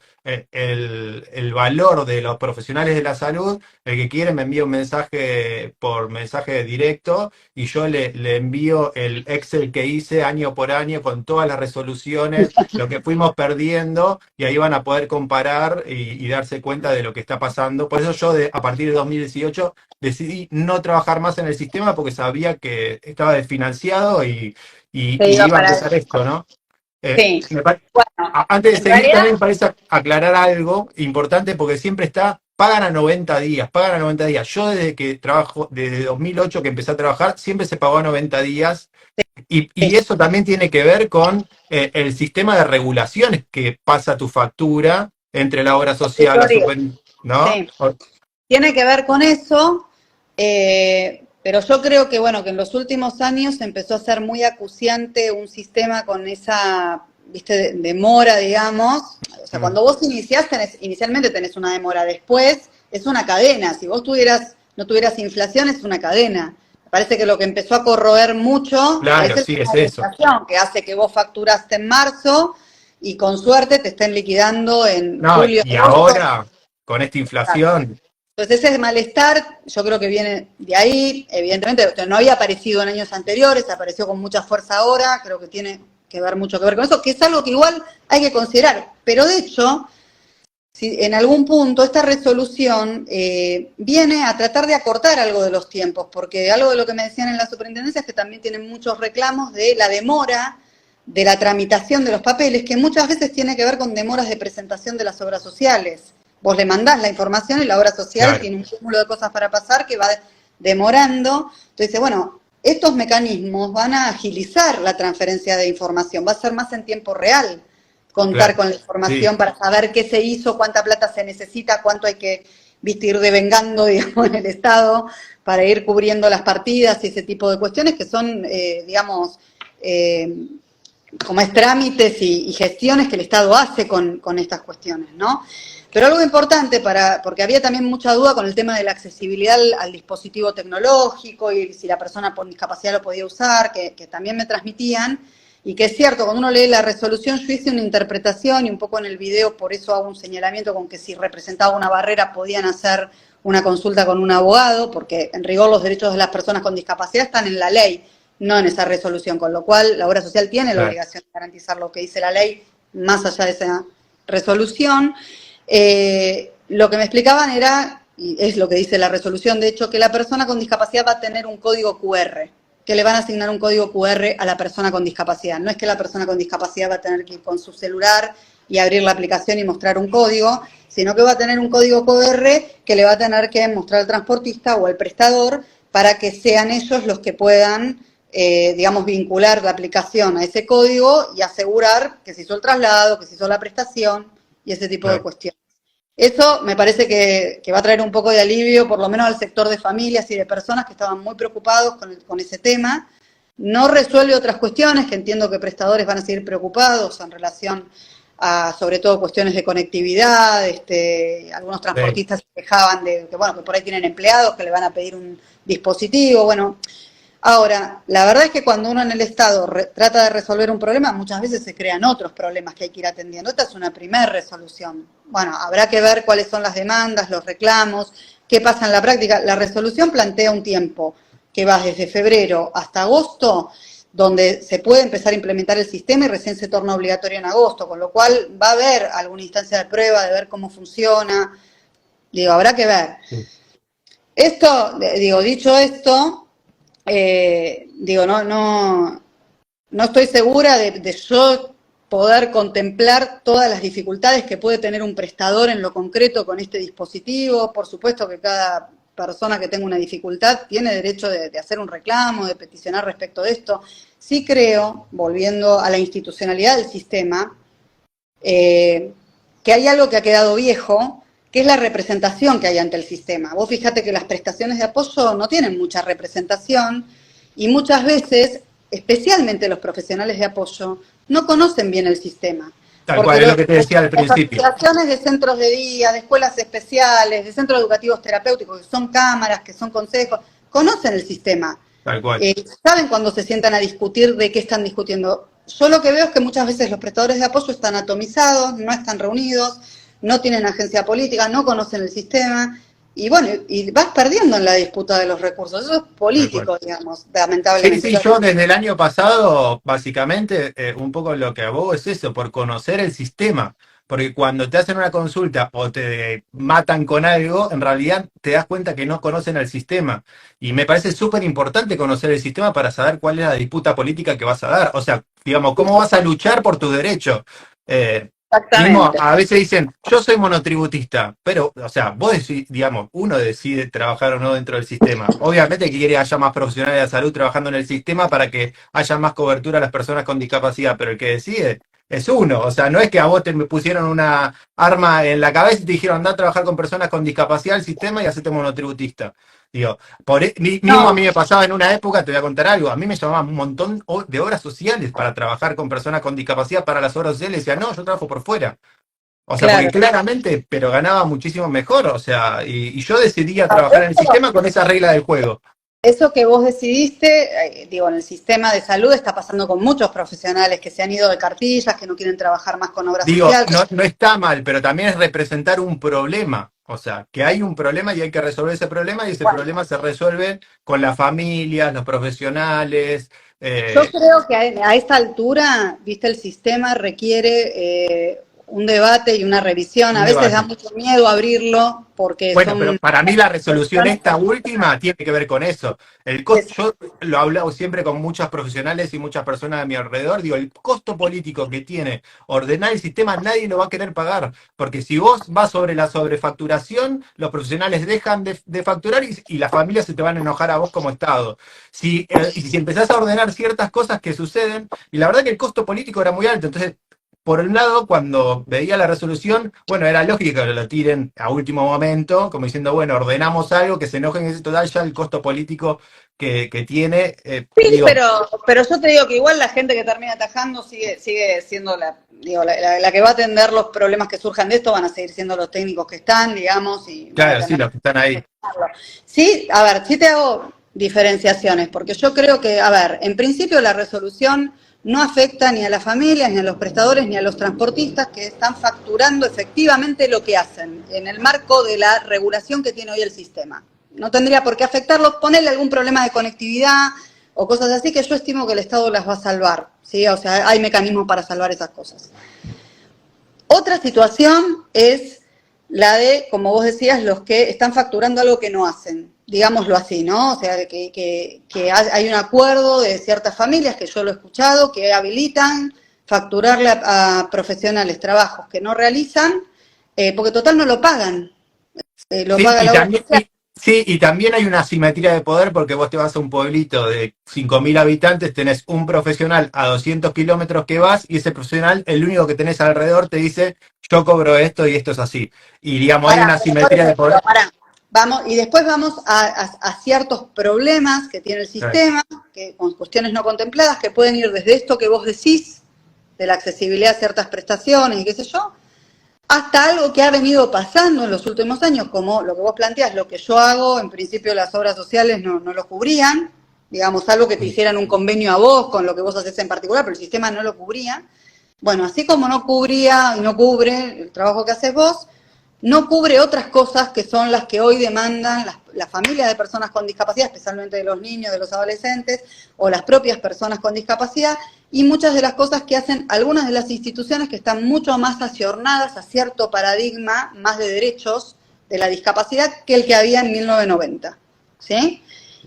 el valor de los profesionales de la salud, el que quiere me envía un mensaje por mensaje directo y yo le envío el Excel que hice año por año con todas las resoluciones, lo que fuimos perdiendo, y ahí van a poder comparar y darse cuenta de lo que está pasando. Por eso yo a partir de 2018 decidí no trabajar más en el sistema porque sabía que estaba desfinanciado Se y iba iba a para empezar eso. esto, ¿no? Sí. Me pare- Bueno, Antes de en seguir, realidad, también me parece aclarar algo importante porque siempre está, pagan a 90 días, pagan a 90 días. Yo desde que trabajo, desde 2008 que empecé a trabajar, siempre se pagó a 90 días y eso también tiene que ver con el sistema de regulaciones que pasa tu factura entre la obra social, la territorio. subvención, ¿no? Sí. Tiene que ver con eso, pero yo creo que, bueno, que en los últimos años empezó a ser muy acuciante un sistema con esa, viste, demora, digamos. O sea, Mm, cuando vos iniciás, inicialmente tenés una demora, después es una cadena. Si vos no tuvieras inflación, es una cadena. Me parece que lo que empezó a corroer mucho es claro, el sí, tema es de la eso. inflación, que hace que vos facturaste en marzo y con suerte te estén liquidando en No, julio, y agosto. ahora, con esta inflación, Entonces ese malestar yo creo que viene de ahí, evidentemente no había aparecido en años anteriores, apareció con mucha fuerza ahora, creo que tiene que ver mucho que ver con eso, que es algo que igual hay que considerar, pero de hecho, si en algún punto esta resolución viene a tratar de acortar algo de los tiempos, porque algo de lo que me decían en la superintendencia es que también tienen muchos reclamos de la demora de la tramitación de los papeles, que muchas veces tiene que ver con demoras de presentación de las obras sociales. Vos le mandás la información y la obra social claro, tiene un cúmulo de cosas para pasar que va demorando. Entonces, bueno, estos mecanismos van a agilizar la transferencia de información, va a ser más en tiempo real contar claro, con la sí, información para saber qué se hizo, cuánta plata se necesita, cuánto hay que, viste, ir devengando, digamos, en el Estado para ir cubriendo las partidas y ese tipo de cuestiones que son, digamos, como es trámites y gestiones que el Estado hace con estas cuestiones, ¿no? Pero algo importante, porque había también mucha duda con el tema de la accesibilidad al dispositivo tecnológico y si la persona con discapacidad lo podía usar, que también me transmitían, y que es cierto, cuando uno lee la resolución, yo hice una interpretación y un poco en el video, por eso hago un señalamiento con que si representaba una barrera podían hacer una consulta con un abogado, porque en rigor los derechos de las personas con discapacidad están en la ley, no en esa resolución, con lo cual la obra social tiene la claro. obligación de garantizar lo que dice la ley, más allá de esa resolución. Lo que me explicaban era, y es lo que dice la resolución, de hecho, que la persona con discapacidad va a tener un código QR, que le van a asignar un código QR a la persona con discapacidad. No es que la persona con discapacidad va a tener que ir con su celular y abrir la aplicación y mostrar un código, sino que va a tener un código QR que le va a tener que mostrar al transportista o al prestador para que sean ellos los que puedan, digamos, vincular la aplicación a ese código y asegurar que se hizo el traslado, que se hizo la prestación y ese tipo de Claro. cuestiones. Eso me parece que va a traer un poco de alivio, por lo menos al sector de familias y de personas que estaban muy preocupados con ese tema. No resuelve otras cuestiones, que entiendo que prestadores van a seguir preocupados en relación a, sobre todo, cuestiones de conectividad. Algunos Sí. transportistas se quejaban de que, bueno, que por ahí tienen empleados que le van a pedir un dispositivo. Bueno, ahora, la verdad es que cuando uno en el Estado trata de resolver un problema, muchas veces se crean otros problemas que hay que ir atendiendo. Esta es una primera resolución. Bueno, habrá que ver cuáles son las demandas, los reclamos, qué pasa en la práctica. La resolución plantea un tiempo que va desde febrero hasta agosto, donde se puede empezar a implementar el sistema y recién se torna obligatorio en agosto, con lo cual va a haber alguna instancia de prueba, de ver cómo funciona. Digo, habrá que ver. Sí. Esto, digo, dicho esto, digo, no estoy segura de yo poder contemplar todas las dificultades que puede tener un prestador en lo concreto con este dispositivo. Por supuesto que cada persona que tenga una dificultad tiene derecho de hacer un reclamo, de peticionar respecto de esto. Sí creo, volviendo a la institucionalidad del sistema, que hay algo que ha quedado viejo, que es la representación que hay ante el sistema. Vos fíjate que las prestaciones de apoyo no tienen mucha representación y muchas veces, especialmente los profesionales de apoyo, no conocen bien el sistema. Tal cual, es lo que te decía al principio. Las asociaciones de centros de día, de escuelas especiales, de centros educativos terapéuticos, que son cámaras, que son consejos, conocen el sistema. Tal cual. Saben cuando se sientan a discutir de qué están discutiendo. Yo lo que veo es que muchas veces los prestadores de apoyo están atomizados, no están reunidos, no tienen agencia política, no conocen el sistema, y bueno, y vas perdiendo en la disputa de los recursos. Eso es político, digamos, lamentablemente. Sí, yo desde el año pasado, básicamente, un poco lo que abogo es eso, por conocer el sistema. Porque cuando te hacen una consulta o te matan con algo, en realidad te das cuenta que no conocen el sistema. Y me parece súper importante conocer el sistema para saber cuál es la disputa política que vas a dar. O sea, digamos, cómo vas a luchar por tus derechos. Mismo, a veces dicen, yo soy monotributista, pero, o sea, vos decís, digamos, uno decide trabajar o no dentro del sistema. Obviamente que quiere que haya más profesionales de la salud trabajando en el sistema para que haya más cobertura a las personas con discapacidad, pero el que decide es uno. O sea, no es que a vos te pusieron una arma en la cabeza y te dijeron, anda a trabajar con personas con discapacidad al sistema y hacete monotributista. Digo, mismo a mí me pasaba en una época, te voy a contar algo, a mí me llamaban un montón de horas sociales para trabajar con personas con discapacidad para las horas sociales, y decía, no, yo trabajo por fuera. O sea, Claro. porque claramente, pero ganaba muchísimo mejor, o sea, y yo decidía trabajar en el sistema con esa regla del juego. Eso que vos decidiste, digo, en el sistema de salud está pasando con muchos profesionales que se han ido de cartillas, que no quieren trabajar más con obra social. No está mal, pero también es representar un problema. O sea, que hay un problema y hay que resolver ese problema, y ese problema se resuelve con las familias, los profesionales. Yo creo que a esta altura, viste, el sistema requiere un debate y una revisión. A veces da mucho miedo abrirlo porque bueno, pero para mí la resolución esta última tiene que ver con eso. El costo, yo lo he hablado siempre con muchos profesionales y muchas personas a mi alrededor, digo, el costo político que tiene ordenar el sistema nadie lo va a querer pagar, porque si vos vas sobre la sobrefacturación, los profesionales dejan de facturar y las familias se te van a enojar a vos como Estado. Y si empezás a ordenar ciertas cosas que suceden, y la verdad que el costo político era muy alto, entonces por un lado, cuando veía la resolución, bueno, era lógico que lo tiren a último momento, como diciendo, bueno, ordenamos algo, que se enojen, y ese total ya el costo político que tiene. Sí, digo, pero yo te digo que igual la gente que termina atajando sigue siendo la que va a atender los problemas que surjan de esto, van a seguir siendo los técnicos que están, digamos. Y claro, sí, los que están ahí. Sí, a ver, sí te hago diferenciaciones, porque yo creo que, a ver, en principio la resolución no afecta ni a las familias, ni a los prestadores, ni a los transportistas que están facturando efectivamente lo que hacen en el marco de la regulación que tiene hoy el sistema. No tendría por qué afectarlos, ponerle algún problema de conectividad o cosas así que yo estimo que el Estado las va a salvar, ¿sí? O sea, hay mecanismos para salvar esas cosas. Otra situación es la de, como vos decías, los que están facturando algo que no hacen, digámoslo así, ¿no? O sea, que hay un acuerdo de ciertas familias, que yo lo he escuchado, que habilitan facturarle a profesionales trabajos que no realizan, porque total no lo pagan. Lo paga la obra social. Sí, y también hay una asimetría de poder porque vos te vas a un pueblito de 5.000 habitantes, tenés un profesional a 200 kilómetros que vas y ese profesional, el único que tenés alrededor, te dice, yo cobro esto y esto es así. Y digamos, hay una asimetría de poder. Vamos, y después vamos a ciertos problemas que tiene el sistema, que, con cuestiones no contempladas, que pueden ir desde esto que vos decís, de la accesibilidad a ciertas prestaciones y qué sé yo, hasta algo que ha venido pasando en los últimos años, como lo que vos planteás, lo que yo hago, en principio las obras sociales no lo cubrían, digamos, algo que te hicieran un convenio a vos con lo que vos haces en particular, pero el sistema no lo cubría. Bueno, así como no cubría y no cubre el trabajo que haces vos, no cubre otras cosas que son las que hoy demandan las familias de personas con discapacidad, especialmente de los niños, de los adolescentes, o las propias personas con discapacidad, y muchas de las cosas que hacen algunas de las instituciones que están mucho más ayornadas a cierto paradigma más de derechos de la discapacidad que el que había en 1990, ¿sí?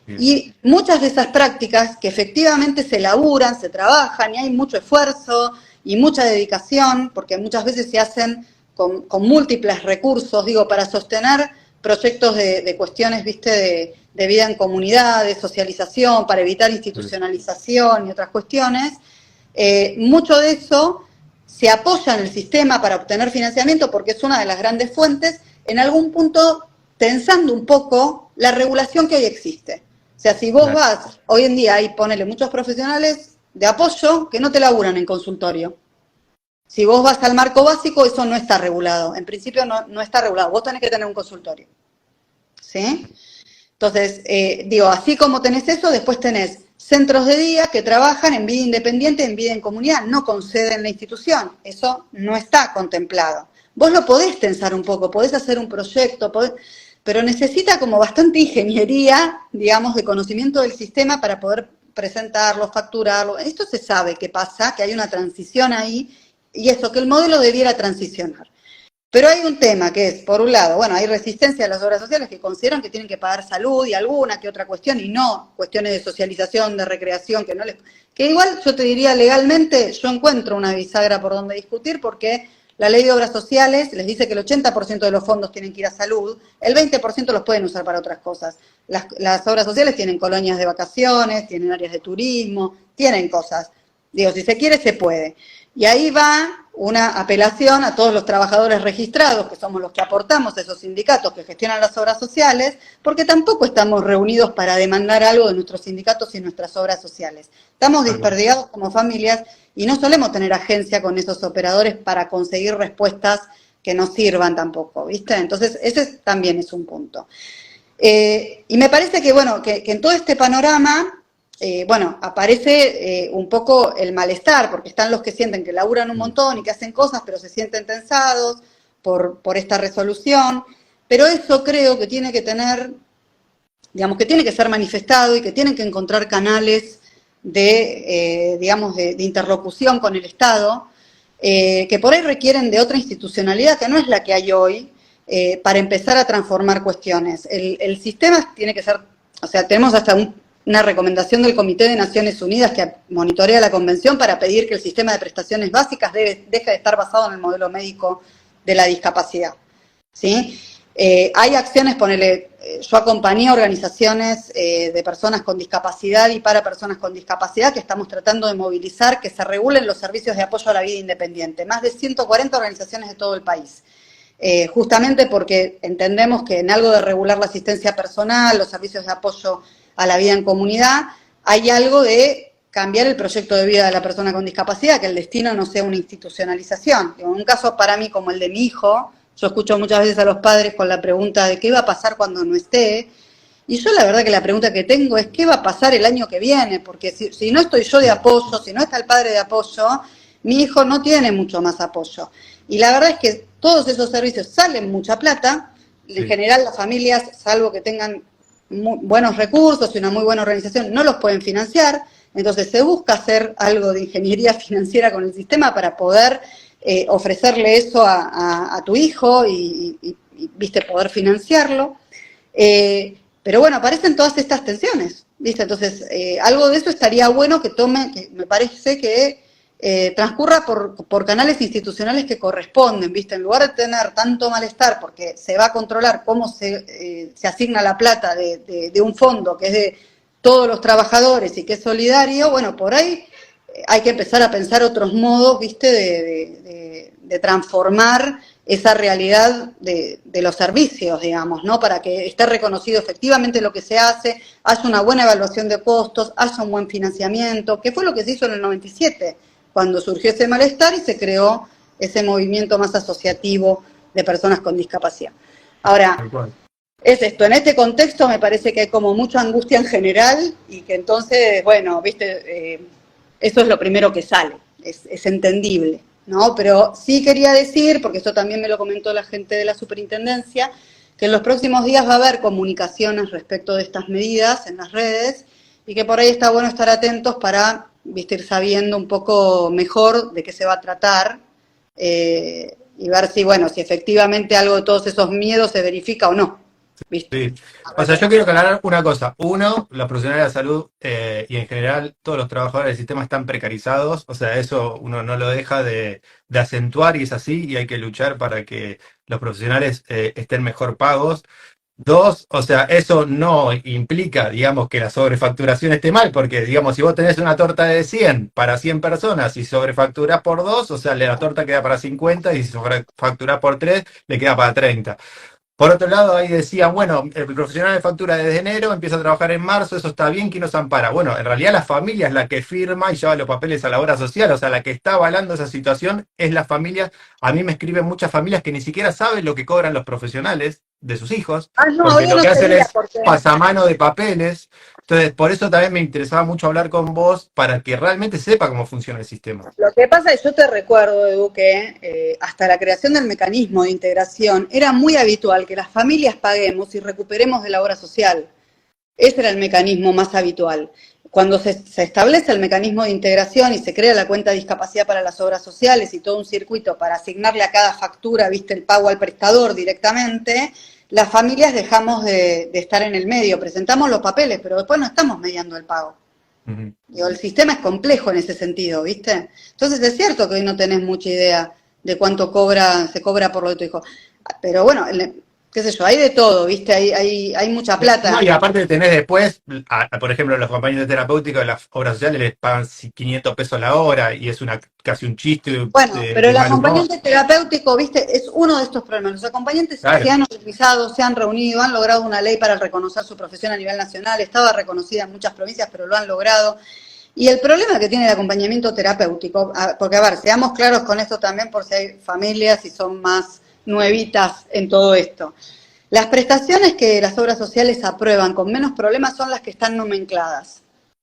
Y muchas de esas prácticas que efectivamente se laburan, se trabajan, y hay mucho esfuerzo y mucha dedicación, porque muchas veces se hacen con múltiples recursos, digo, para sostener proyectos de cuestiones, viste, de vida en comunidad, de socialización, para evitar institucionalización y otras cuestiones, mucho de eso se apoya en el sistema para obtener financiamiento porque es una de las grandes fuentes, en algún punto tensando un poco la regulación que hoy existe. O sea, si vos vas, hoy en día hay, ponele, muchos profesionales de apoyo que no te laburan en consultorio. Si vos vas al marco básico, eso no está regulado. En principio no está regulado. Vos tenés que tener un consultorio. ¿Sí? Entonces, digo, así como tenés eso, después tenés centros de día que trabajan en vida independiente, en vida en comunidad, no con sede en la institución. Eso no está contemplado. Vos lo podés tensar un poco, podés hacer un proyecto, pero necesita como bastante ingeniería, digamos, de conocimiento del sistema para poder presentarlo, facturarlo. Esto se sabe que pasa, que hay una transición ahí, y eso, que el modelo debiera transicionar. Pero hay un tema que es, por un lado, bueno, hay resistencia a las obras sociales que consideran que tienen que pagar salud y alguna que otra cuestión, y no cuestiones de socialización, de recreación, que igual yo te diría legalmente, yo encuentro una bisagra por donde discutir, porque la ley de obras sociales les dice que el 80% de los fondos tienen que ir a salud, el 20% los pueden usar para otras cosas. Las obras sociales tienen colonias de vacaciones, tienen áreas de turismo, tienen cosas. Digo, si se quiere, se puede. Y ahí va una apelación a todos los trabajadores registrados, que somos los que aportamos a esos sindicatos que gestionan las obras sociales, porque tampoco estamos reunidos para demandar algo de nuestros sindicatos y nuestras obras sociales. Estamos desperdigados como familias y no solemos tener agencia con esos operadores para conseguir respuestas que nos sirvan tampoco, ¿viste? Entonces, ese también es un punto. Y me parece que, bueno, que en todo este panorama, bueno, aparece un poco el malestar, porque están los que sienten que laburan un montón y que hacen cosas, pero se sienten tensados por esta resolución, pero eso creo que tiene que tener, digamos, que tiene que ser manifestado y que tienen que encontrar canales digamos, de interlocución con el Estado, que por ahí requieren de otra institucionalidad que no es la que hay hoy, para empezar a transformar cuestiones. El sistema tiene que ser, o sea, tenemos hasta una recomendación del Comité de Naciones Unidas que monitorea la convención para pedir que el sistema de prestaciones básicas deje de estar basado en el modelo médico de la discapacidad, ¿sí? Hay acciones, yo acompañé a organizaciones de personas con discapacidad y para personas con discapacidad que estamos tratando de movilizar que se regulen los servicios de apoyo a la vida independiente, más de 140 organizaciones de todo el país. Justamente porque entendemos que en algo de regular la asistencia personal, los servicios de apoyo a la vida en comunidad, hay algo de cambiar el proyecto de vida de la persona con discapacidad, que el destino no sea una institucionalización. En un caso para mí como el de mi hijo, yo escucho muchas veces a los padres con la pregunta de qué va a pasar cuando no esté, y yo la verdad que la pregunta que tengo es qué va a pasar el año que viene, porque si no estoy yo de apoyo, si no está el padre de apoyo, mi hijo no tiene mucho más apoyo. Y la verdad es que todos esos servicios salen mucha plata, en general las familias, salvo que tengan buenos recursos y una muy buena organización, no los pueden financiar, entonces se busca hacer algo de ingeniería financiera con el sistema para poder ofrecerle eso a tu hijo y viste, poder financiarlo. Pero bueno, aparecen todas estas tensiones, ¿viste? Entonces, algo de eso estaría bueno que me parece que transcurra por canales institucionales que corresponden, ¿viste? En lugar de tener tanto malestar, porque se va a controlar cómo se asigna la plata de un fondo que es de todos los trabajadores y que es solidario, bueno, por ahí hay que empezar a pensar otros modos, ¿viste? De transformar esa realidad de los servicios, digamos, ¿no? Para que esté reconocido efectivamente lo que se hace, haya una buena evaluación de costos, haya un buen financiamiento, que fue lo que se hizo en el 97, cuando surgió ese malestar y se creó ese movimiento más asociativo de personas con discapacidad. Ahora, es esto, en este contexto me parece que hay como mucha angustia en general y que entonces, bueno, viste, eso es lo primero que sale, es entendible, ¿no? Pero sí quería decir, porque esto también me lo comentó la gente de la superintendencia, que en los próximos días va a haber comunicaciones respecto de estas medidas en las redes y que por ahí está bueno estar atentos para, viste, ir sabiendo un poco mejor de qué se va a tratar y ver si, bueno, si efectivamente algo de todos esos miedos se verifica o no. ¿Viste? Sí. O sea, yo quiero aclarar una cosa. Uno, los profesionales de la salud y en general todos los trabajadores del sistema están precarizados. O sea, eso uno no lo deja de acentuar y es así y hay que luchar para que los profesionales estén mejor pagos. Dos, o sea, eso no implica, digamos, que la sobrefacturación esté mal, porque, digamos, si vos tenés una torta de 100 para 100 personas y sobrefacturás por dos, o sea, la torta queda para 50 y si sobrefacturás por tres, le queda para 30. Por otro lado, ahí decían, bueno, el profesional de factura desde enero, empieza a trabajar en marzo, eso está bien, ¿quién nos ampara? Bueno, en realidad la familia es la que firma y lleva los papeles a la obra social, o sea, la que está avalando esa situación es la familia. A mí me escriben muchas familias que ni siquiera saben lo que cobran los profesionales de sus hijos, Ah, no, porque hoy lo no que hacen sería es porque pasamano de papeles. Entonces, por eso también me interesaba mucho hablar con vos, para que realmente sepa cómo funciona el sistema. lo que pasa es que yo te recuerdo, Edu, que hasta la creación del mecanismo de integración era muy habitual que las familias paguemos y recuperemos de la obra social. Ese era el mecanismo más habitual. Cuando se establece el mecanismo de integración y se crea la cuenta de discapacidad para las obras sociales y todo un circuito para asignarle a cada factura, viste, el pago al prestador directamente, las familias dejamos de estar en el medio, presentamos los papeles, pero después no estamos mediando el pago. Ujú. Digo, el sistema es complejo en ese sentido, ¿viste? Entonces es cierto que hoy no tenés mucha idea de cuánto se cobra por lo de tu hijo. Pero bueno, qué sé yo, hay de todo, ¿viste? Hay mucha No, plata. y aparte tenés después, por ejemplo, los compañeros terapéuticos de las obras sociales les pagan 500 pesos la hora y es casi un chiste Bueno, pero de el mal humor. acompañante terapéutico, ¿viste? Es uno de estos problemas. Los acompañantes Claro, se han organizado, se han reunido, han logrado una ley para reconocer su profesión a nivel nacional. Estaba reconocida en muchas provincias, pero lo han logrado. Y el problema que tiene el acompañamiento terapéutico, porque a ver, seamos claros con esto también por si hay familias y son más nuevitas en todo esto. Las prestaciones que las obras sociales aprueban con menos problemas son las que están nomencladas.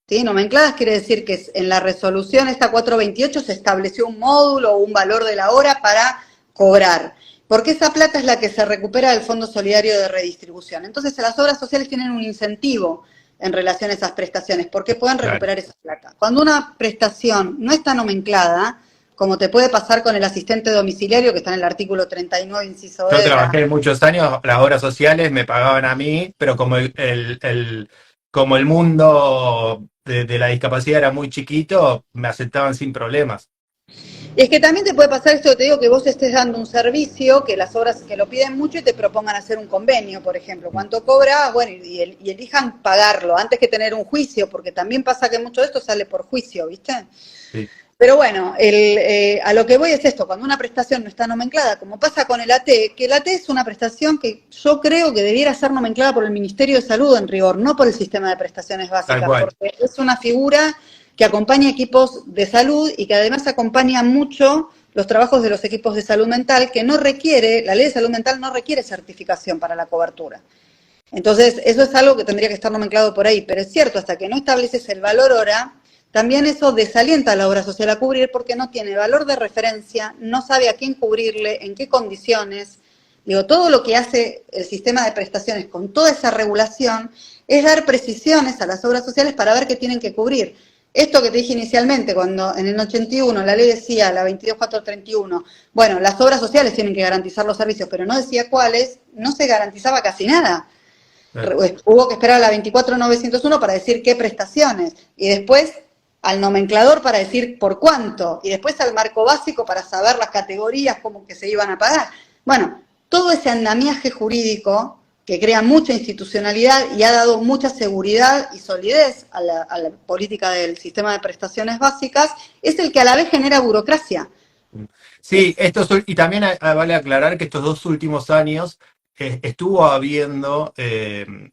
¿Sí? Nomencladas quiere decir que en la resolución esta 428 se estableció un módulo o un valor de la hora para cobrar, porque esa plata es la que se recupera del Fondo Solidario de Redistribución. Entonces las obras sociales tienen un incentivo en relación a esas prestaciones, porque pueden claro. recuperar esa plata. Cuando una prestación no está nomenclada, como te puede pasar con el asistente domiciliario, que está en el artículo 39, inciso Yo E de la... trabajé muchos años, las obras sociales me pagaban a mí, pero como como el mundo de la discapacidad era muy chiquito, me aceptaban sin problemas. Y es que también te puede pasar esto que te digo, que vos estés dando un servicio, que las obras que lo piden mucho y te propongan hacer un convenio, por ejemplo. ¿Cuánto cobra? Bueno, y elijan pagarlo antes que tener un juicio, porque también pasa que mucho de esto sale por juicio, ¿viste? Sí, Pero bueno, a lo que voy es esto, cuando una prestación no está nomenclada, como pasa con el AT, que el AT es una prestación que yo creo que debiera ser nomenclada por el Ministerio de Salud en rigor, no por el sistema de prestaciones tal básicas, cual. porque es una figura que acompaña equipos de salud y que además acompaña mucho los trabajos de los equipos de salud mental, que no requiere, la ley de salud mental no requiere certificación para la cobertura. Entonces, eso es algo que tendría que estar nomenclado por ahí, pero es cierto, hasta que no estableces el valor hora, también eso desalienta a la obra social a cubrir porque no tiene valor de referencia, no sabe a quién cubrirle, en qué condiciones. Digo, todo lo que hace el sistema de prestaciones con toda esa regulación es dar precisiones a las obras sociales para ver qué tienen que cubrir. Esto que te dije inicialmente, cuando en el 81 la ley decía, la 22431, bueno, las obras sociales tienen que garantizar los servicios, pero no decía cuáles, no se garantizaba casi nada. Claro. Hubo que esperar a la 24901 para decir qué prestaciones, y después al nomenclador para decir por cuánto, y después al marco básico para saber las categorías, cómo que se iban a pagar. Bueno, todo ese andamiaje jurídico que crea mucha institucionalidad y ha dado mucha seguridad y solidez a la política del sistema de prestaciones básicas, es el que a la vez genera burocracia. Sí, y también vale aclarar que estos 2 últimos años estuvo habiendo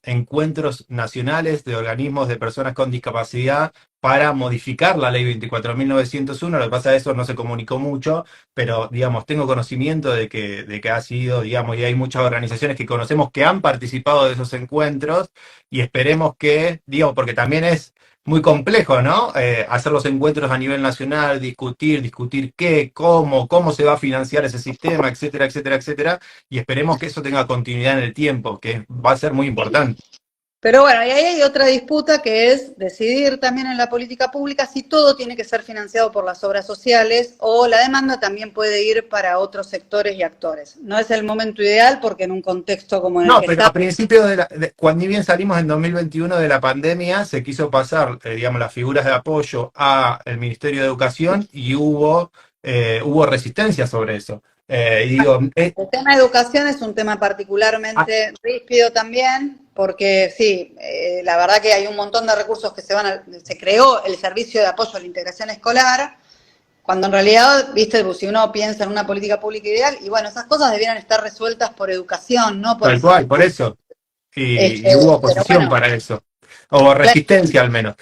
encuentros nacionales de organismos de personas con discapacidad para modificar la ley 24.901. Lo que pasa es que eso no se comunicó mucho, pero digamos, tengo conocimiento de que ha sido, digamos, y hay muchas organizaciones que conocemos que han participado de esos encuentros y esperemos que, digamos, porque también es muy complejo, ¿no? Hacer los encuentros a nivel nacional, discutir qué, cómo se va a financiar ese sistema, etcétera, etcétera, etcétera, y esperemos que eso tenga continuidad en el tiempo, que va a ser muy importante. Pero bueno, y ahí hay otra disputa que es decidir también en la política pública si todo tiene que ser financiado por las obras sociales o la demanda también puede ir para otros sectores y actores. No es el momento ideal porque en un contexto como en el No, que pero está... a principios cuando ni bien salimos en 2021 de la pandemia, se quiso pasar, digamos, las figuras de apoyo al Ministerio de Educación y hubo resistencia sobre eso. Y digo, El tema de educación es un tema particularmente ríspido también, porque sí, la verdad que hay un montón de recursos que se creó el servicio de apoyo a la integración escolar, cuando en realidad, viste, pues, si uno piensa en una política pública ideal, y bueno, esas cosas debieran estar resueltas por educación, no por tal el cual, sistema. por eso. Y hubo Pero oposición bueno, para eso. O claro, resistencia al menos.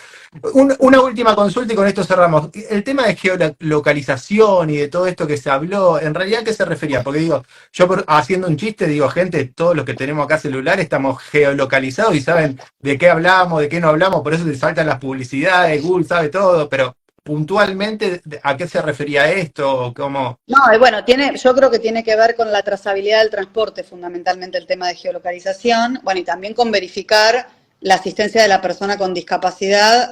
Una última consulta y con esto cerramos. El tema de geolocalización y de todo esto que se habló, ¿en realidad a qué se refería? Porque digo, haciendo un chiste, digo, gente, todos los que tenemos acá celular estamos geolocalizados y saben de qué hablamos, de qué no hablamos, por eso te saltan las publicidades, Google sabe todo, pero puntualmente, ¿a qué se refería esto? ¿Cómo? no, y bueno, yo creo que tiene que ver con la trazabilidad del transporte, fundamentalmente el tema de geolocalización, bueno, y también con verificar la asistencia de la persona con discapacidad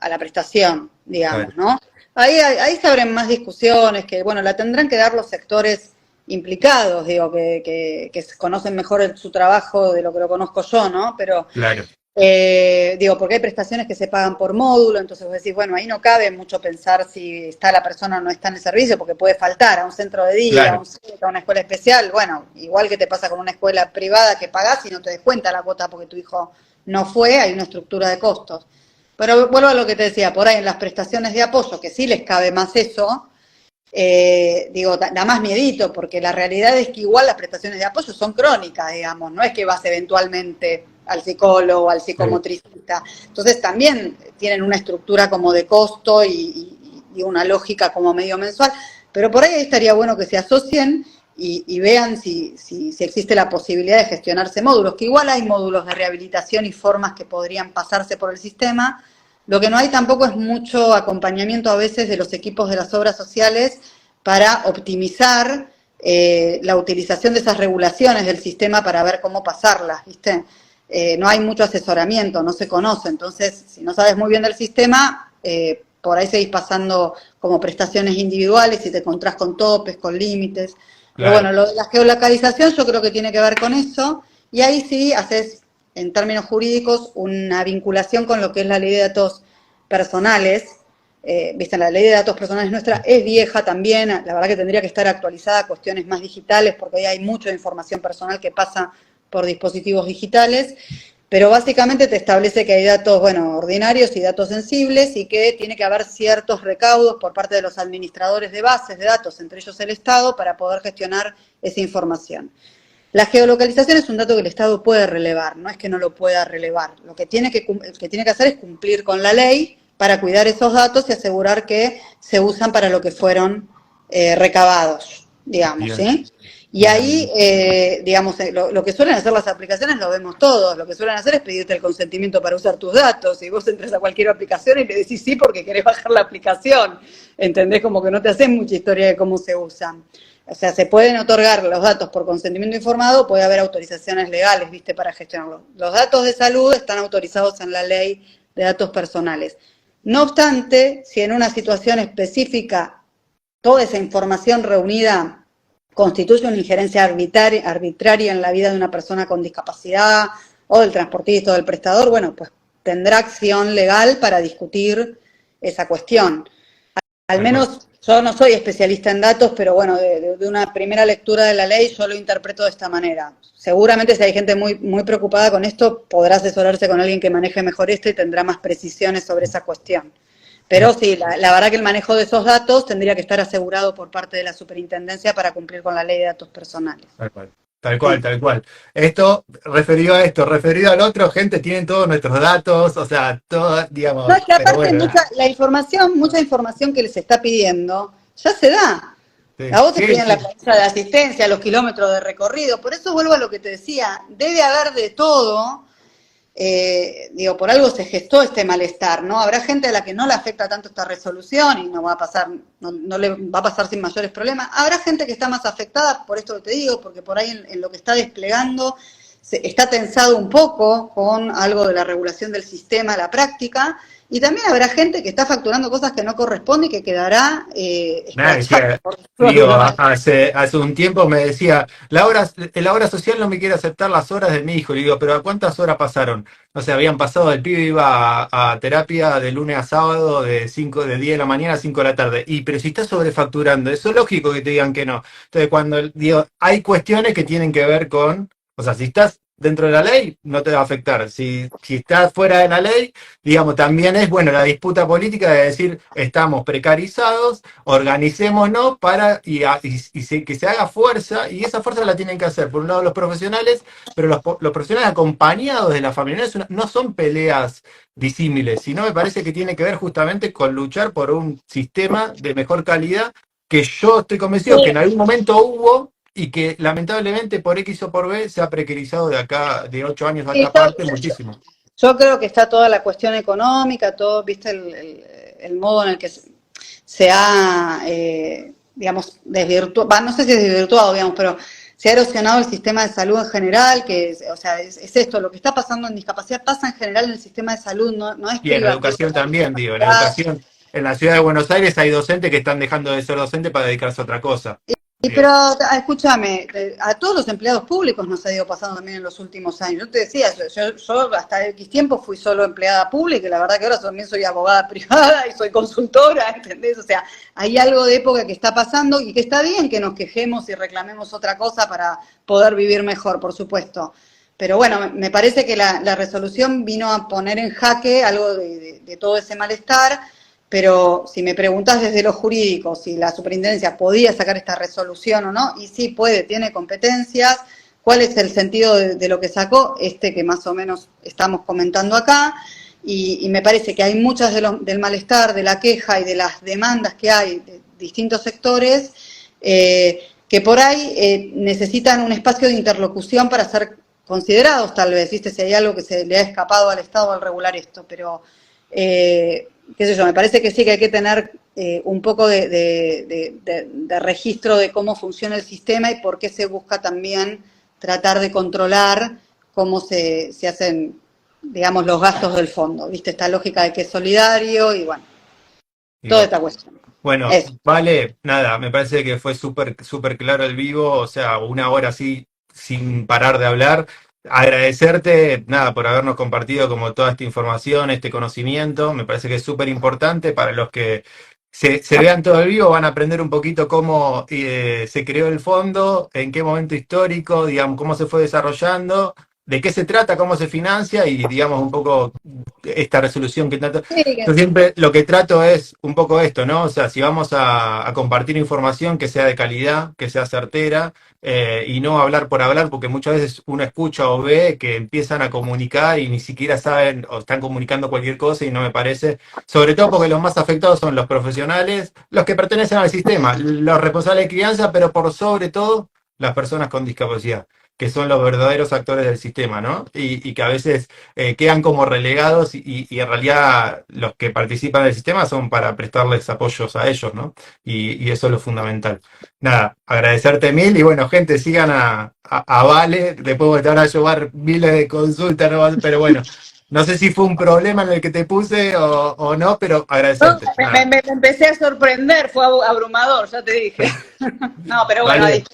a la prestación, Claro, digamos, ¿no? Ahí se abren más discusiones que, bueno, la tendrán que dar los sectores implicados, digo, que conocen mejor su trabajo de lo que lo conozco yo, ¿no? Pero claro, digo, porque hay prestaciones que se pagan por módulo, entonces vos decís, bueno, ahí no cabe mucho pensar si está la persona o no está en el servicio, porque puede faltar a un centro de día, a claro, un centro, a una escuela especial, bueno, igual que te pasa con una escuela privada que pagás y no te descuenta la cuota porque tu hijo no fue, hay una estructura de costos. Pero vuelvo a lo que te decía, por ahí en las prestaciones de apoyo, que sí les cabe más eso, digo, da más miedito, porque la realidad es que igual las prestaciones de apoyo son crónicas, digamos, no es que vas eventualmente al psicólogo, al sí, psicomotricista. Entonces también tienen una estructura como de costo y una lógica como medio mensual, pero por ahí estaría bueno que se asocien y vean si existe la posibilidad de gestionarse módulos, que igual hay módulos de rehabilitación y formas que podrían pasarse por el sistema. Lo que no hay tampoco es mucho acompañamiento a veces de los equipos de las obras sociales para optimizar la utilización de esas regulaciones del sistema para ver cómo pasarlas, ¿viste? No hay mucho asesoramiento, no se conoce, entonces si no sabes muy bien del sistema, por ahí seguís pasando como prestaciones individuales y te encontrás con topes, con límites. Pero claro. bueno, lo de la geolocalización yo creo que tiene que ver con eso, y ahí sí haces, en términos jurídicos, una vinculación con lo que es la ley de datos personales. Viste, la ley de datos personales nuestra es vieja también, la verdad que tendría que estar actualizada a cuestiones más digitales, porque hoy hay mucha información personal que pasa por dispositivos digitales, pero básicamente te establece que hay datos, bueno, ordinarios y datos sensibles, y que tiene que haber ciertos recaudos por parte de los administradores de bases de datos, entre ellos el Estado, para poder gestionar esa información. La geolocalización es un dato que el Estado puede relevar, no es que no lo pueda relevar. Lo que tiene que hacer es cumplir con la ley para cuidar esos datos y asegurar que se usan para lo que fueron recabados, digamos, Bien, ¿sí? Y bien, ahí, bien. digamos, lo que suelen hacer las aplicaciones lo vemos todos. Lo que suelen hacer es pedirte el consentimiento para usar tus datos. Y vos entras a cualquier aplicación y le decís sí porque querés bajar la aplicación. ¿Entendés? Como que no te haces mucha historia de cómo se usan. O sea, se pueden otorgar los datos por consentimiento informado, puede haber autorizaciones legales, ¿viste?, para gestionarlo. Los datos de salud están autorizados en la ley de datos personales. No obstante, si en una situación específica toda esa información reunida constituye una injerencia arbitraria en la vida de una persona con discapacidad o del transportista o del prestador, bueno, pues tendrá acción legal para discutir esa cuestión. Al Tal cual. menos yo no soy especialista en datos, pero bueno, de una primera lectura de la ley yo lo interpreto de esta manera. Seguramente si hay gente muy preocupada con esto, podrá asesorarse con alguien que maneje mejor esto y tendrá más precisiones sobre esa cuestión. Pero sí, la verdad que el manejo de esos datos tendría que estar asegurado por parte de la superintendencia para cumplir con la ley de datos personales. Tal cual. Tal cual, Sí. tal cual. Esto, referido al otro, gente, tienen todos nuestros datos, o sea, todo, No, digamos, es que pero aparte bueno, mucha información que les está pidiendo, ya se da. sí, A vos te sí, piden la sí, planilla de asistencia, los kilómetros de recorrido, por eso vuelvo a lo que te decía, debe haber de todo, digo, por algo se gestó este malestar, ¿no? Habrá gente a la que no le afecta tanto esta resolución y no va a pasar, no le va a pasar sin mayores problemas. Habrá gente que está más afectada, por esto que te digo, porque por ahí en lo que está desplegando está tensado un poco con algo de la regulación del sistema a la práctica, y también habrá gente que está facturando cosas que no corresponden y que quedará escrachada. Hace un tiempo me decía, la obra social no me quiere aceptar las horas de mi hijo. Le digo, pero ¿a cuántas horas pasaron? No sé, habían pasado, el pibe iba a terapia de lunes a sábado de 10 de la mañana a 5 de la tarde. Pero si estás sobrefacturando, eso es lógico que te digan que no. Entonces, cuando digo, hay cuestiones que tienen que ver con, o sea, si estás dentro de la ley, no te va a afectar. Si estás fuera de la ley, digamos, también es, bueno, la disputa política de decir, estamos precarizados, organicémonos que se haga fuerza, y esa fuerza la tienen que hacer, por un lado, los profesionales, pero los profesionales acompañados de la familia. No son peleas disímiles, sino me parece que tiene que ver justamente con luchar por un sistema de mejor calidad, que yo estoy convencido que en algún momento hubo, y que lamentablemente por X o por B se ha precarizado de acá, de 8 años a esta parte, muchísimo. Yo creo que está toda la cuestión económica, todo, viste, el modo en el que se ha, digamos, desvirtuado, no sé si es desvirtuado, digamos, pero se ha erosionado el sistema de salud en general, que o sea, es esto, lo que está pasando en discapacidad pasa en general en el sistema de salud, no es y en la educación también, digo, en la educación, en la ciudad de Buenos Aires hay docentes que están dejando de ser docentes para dedicarse a otra cosa. Pero escúchame, a todos los empleados públicos nos ha ido pasando también en los últimos años. Yo te decía, yo hasta X tiempo fui solo empleada pública, y la verdad que ahora también soy abogada privada y soy consultora, ¿entendés? O sea, hay algo de época que está pasando, y que está bien que nos quejemos y reclamemos otra cosa para poder vivir mejor, por supuesto. Pero bueno, me parece que la resolución vino a poner en jaque algo de todo ese malestar. Pero si me preguntás desde lo jurídico si la superintendencia podía sacar esta resolución o no, y sí puede, tiene competencias. ¿Cuál es el sentido de lo que sacó? Que más o menos estamos comentando acá, y me parece que hay muchas del malestar, de la queja y de las demandas que hay de distintos sectores, que por ahí necesitan un espacio de interlocución para ser considerados, tal vez, ¿viste? Si hay algo que se le ha escapado al Estado al regular esto, pero qué sé yo, me parece que sí que hay que tener un poco de registro de cómo funciona el sistema y por qué se busca también tratar de controlar cómo se hacen, digamos, los gastos del fondo, ¿viste? Esta lógica de que es solidario y bueno, toda esta cuestión. Bueno, vale, nada, me parece que fue súper claro el vivo, o sea, una hora así sin parar de hablar. Agradecerte, nada, por habernos compartido como toda esta información, este conocimiento. Me parece que es súper importante para los que se vean todo el vivo, van a aprender un poquito cómo se creó el fondo, en qué momento histórico, digamos, cómo se fue desarrollando, de qué se trata, cómo se financia, y digamos un poco esta resolución que tanto... Yo siempre lo que trato es un poco esto, ¿no? O sea, si vamos a compartir información que sea de calidad, que sea certera, y no hablar por hablar, porque muchas veces uno escucha o ve que empiezan a comunicar y ni siquiera saben o están comunicando cualquier cosa, y no me parece, sobre todo porque los más afectados son los profesionales, los que pertenecen al sistema, los responsables de crianza, pero por sobre todo las personas con discapacidad, que son los verdaderos actores del sistema, ¿no? Y que a veces quedan como relegados, y en realidad los que participan del sistema son para prestarles apoyos a ellos, ¿no? Y eso es lo fundamental. Nada, agradecerte mil, y bueno, gente, sigan a Vale, después te van a llevar miles de consultas, ¿no? Pero bueno, no sé si fue un problema en el que te puse o no, pero agradecerte. No, me empecé a sorprender, fue abrumador, ya te dije. No, pero bueno, vale.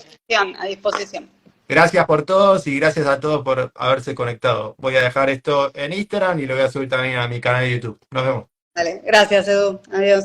A disposición. Gracias por todos, y gracias a todos por haberse conectado. Voy a dejar esto en Instagram y lo voy a subir también a mi canal de YouTube. Nos vemos. Dale, gracias, Edu. Adiós.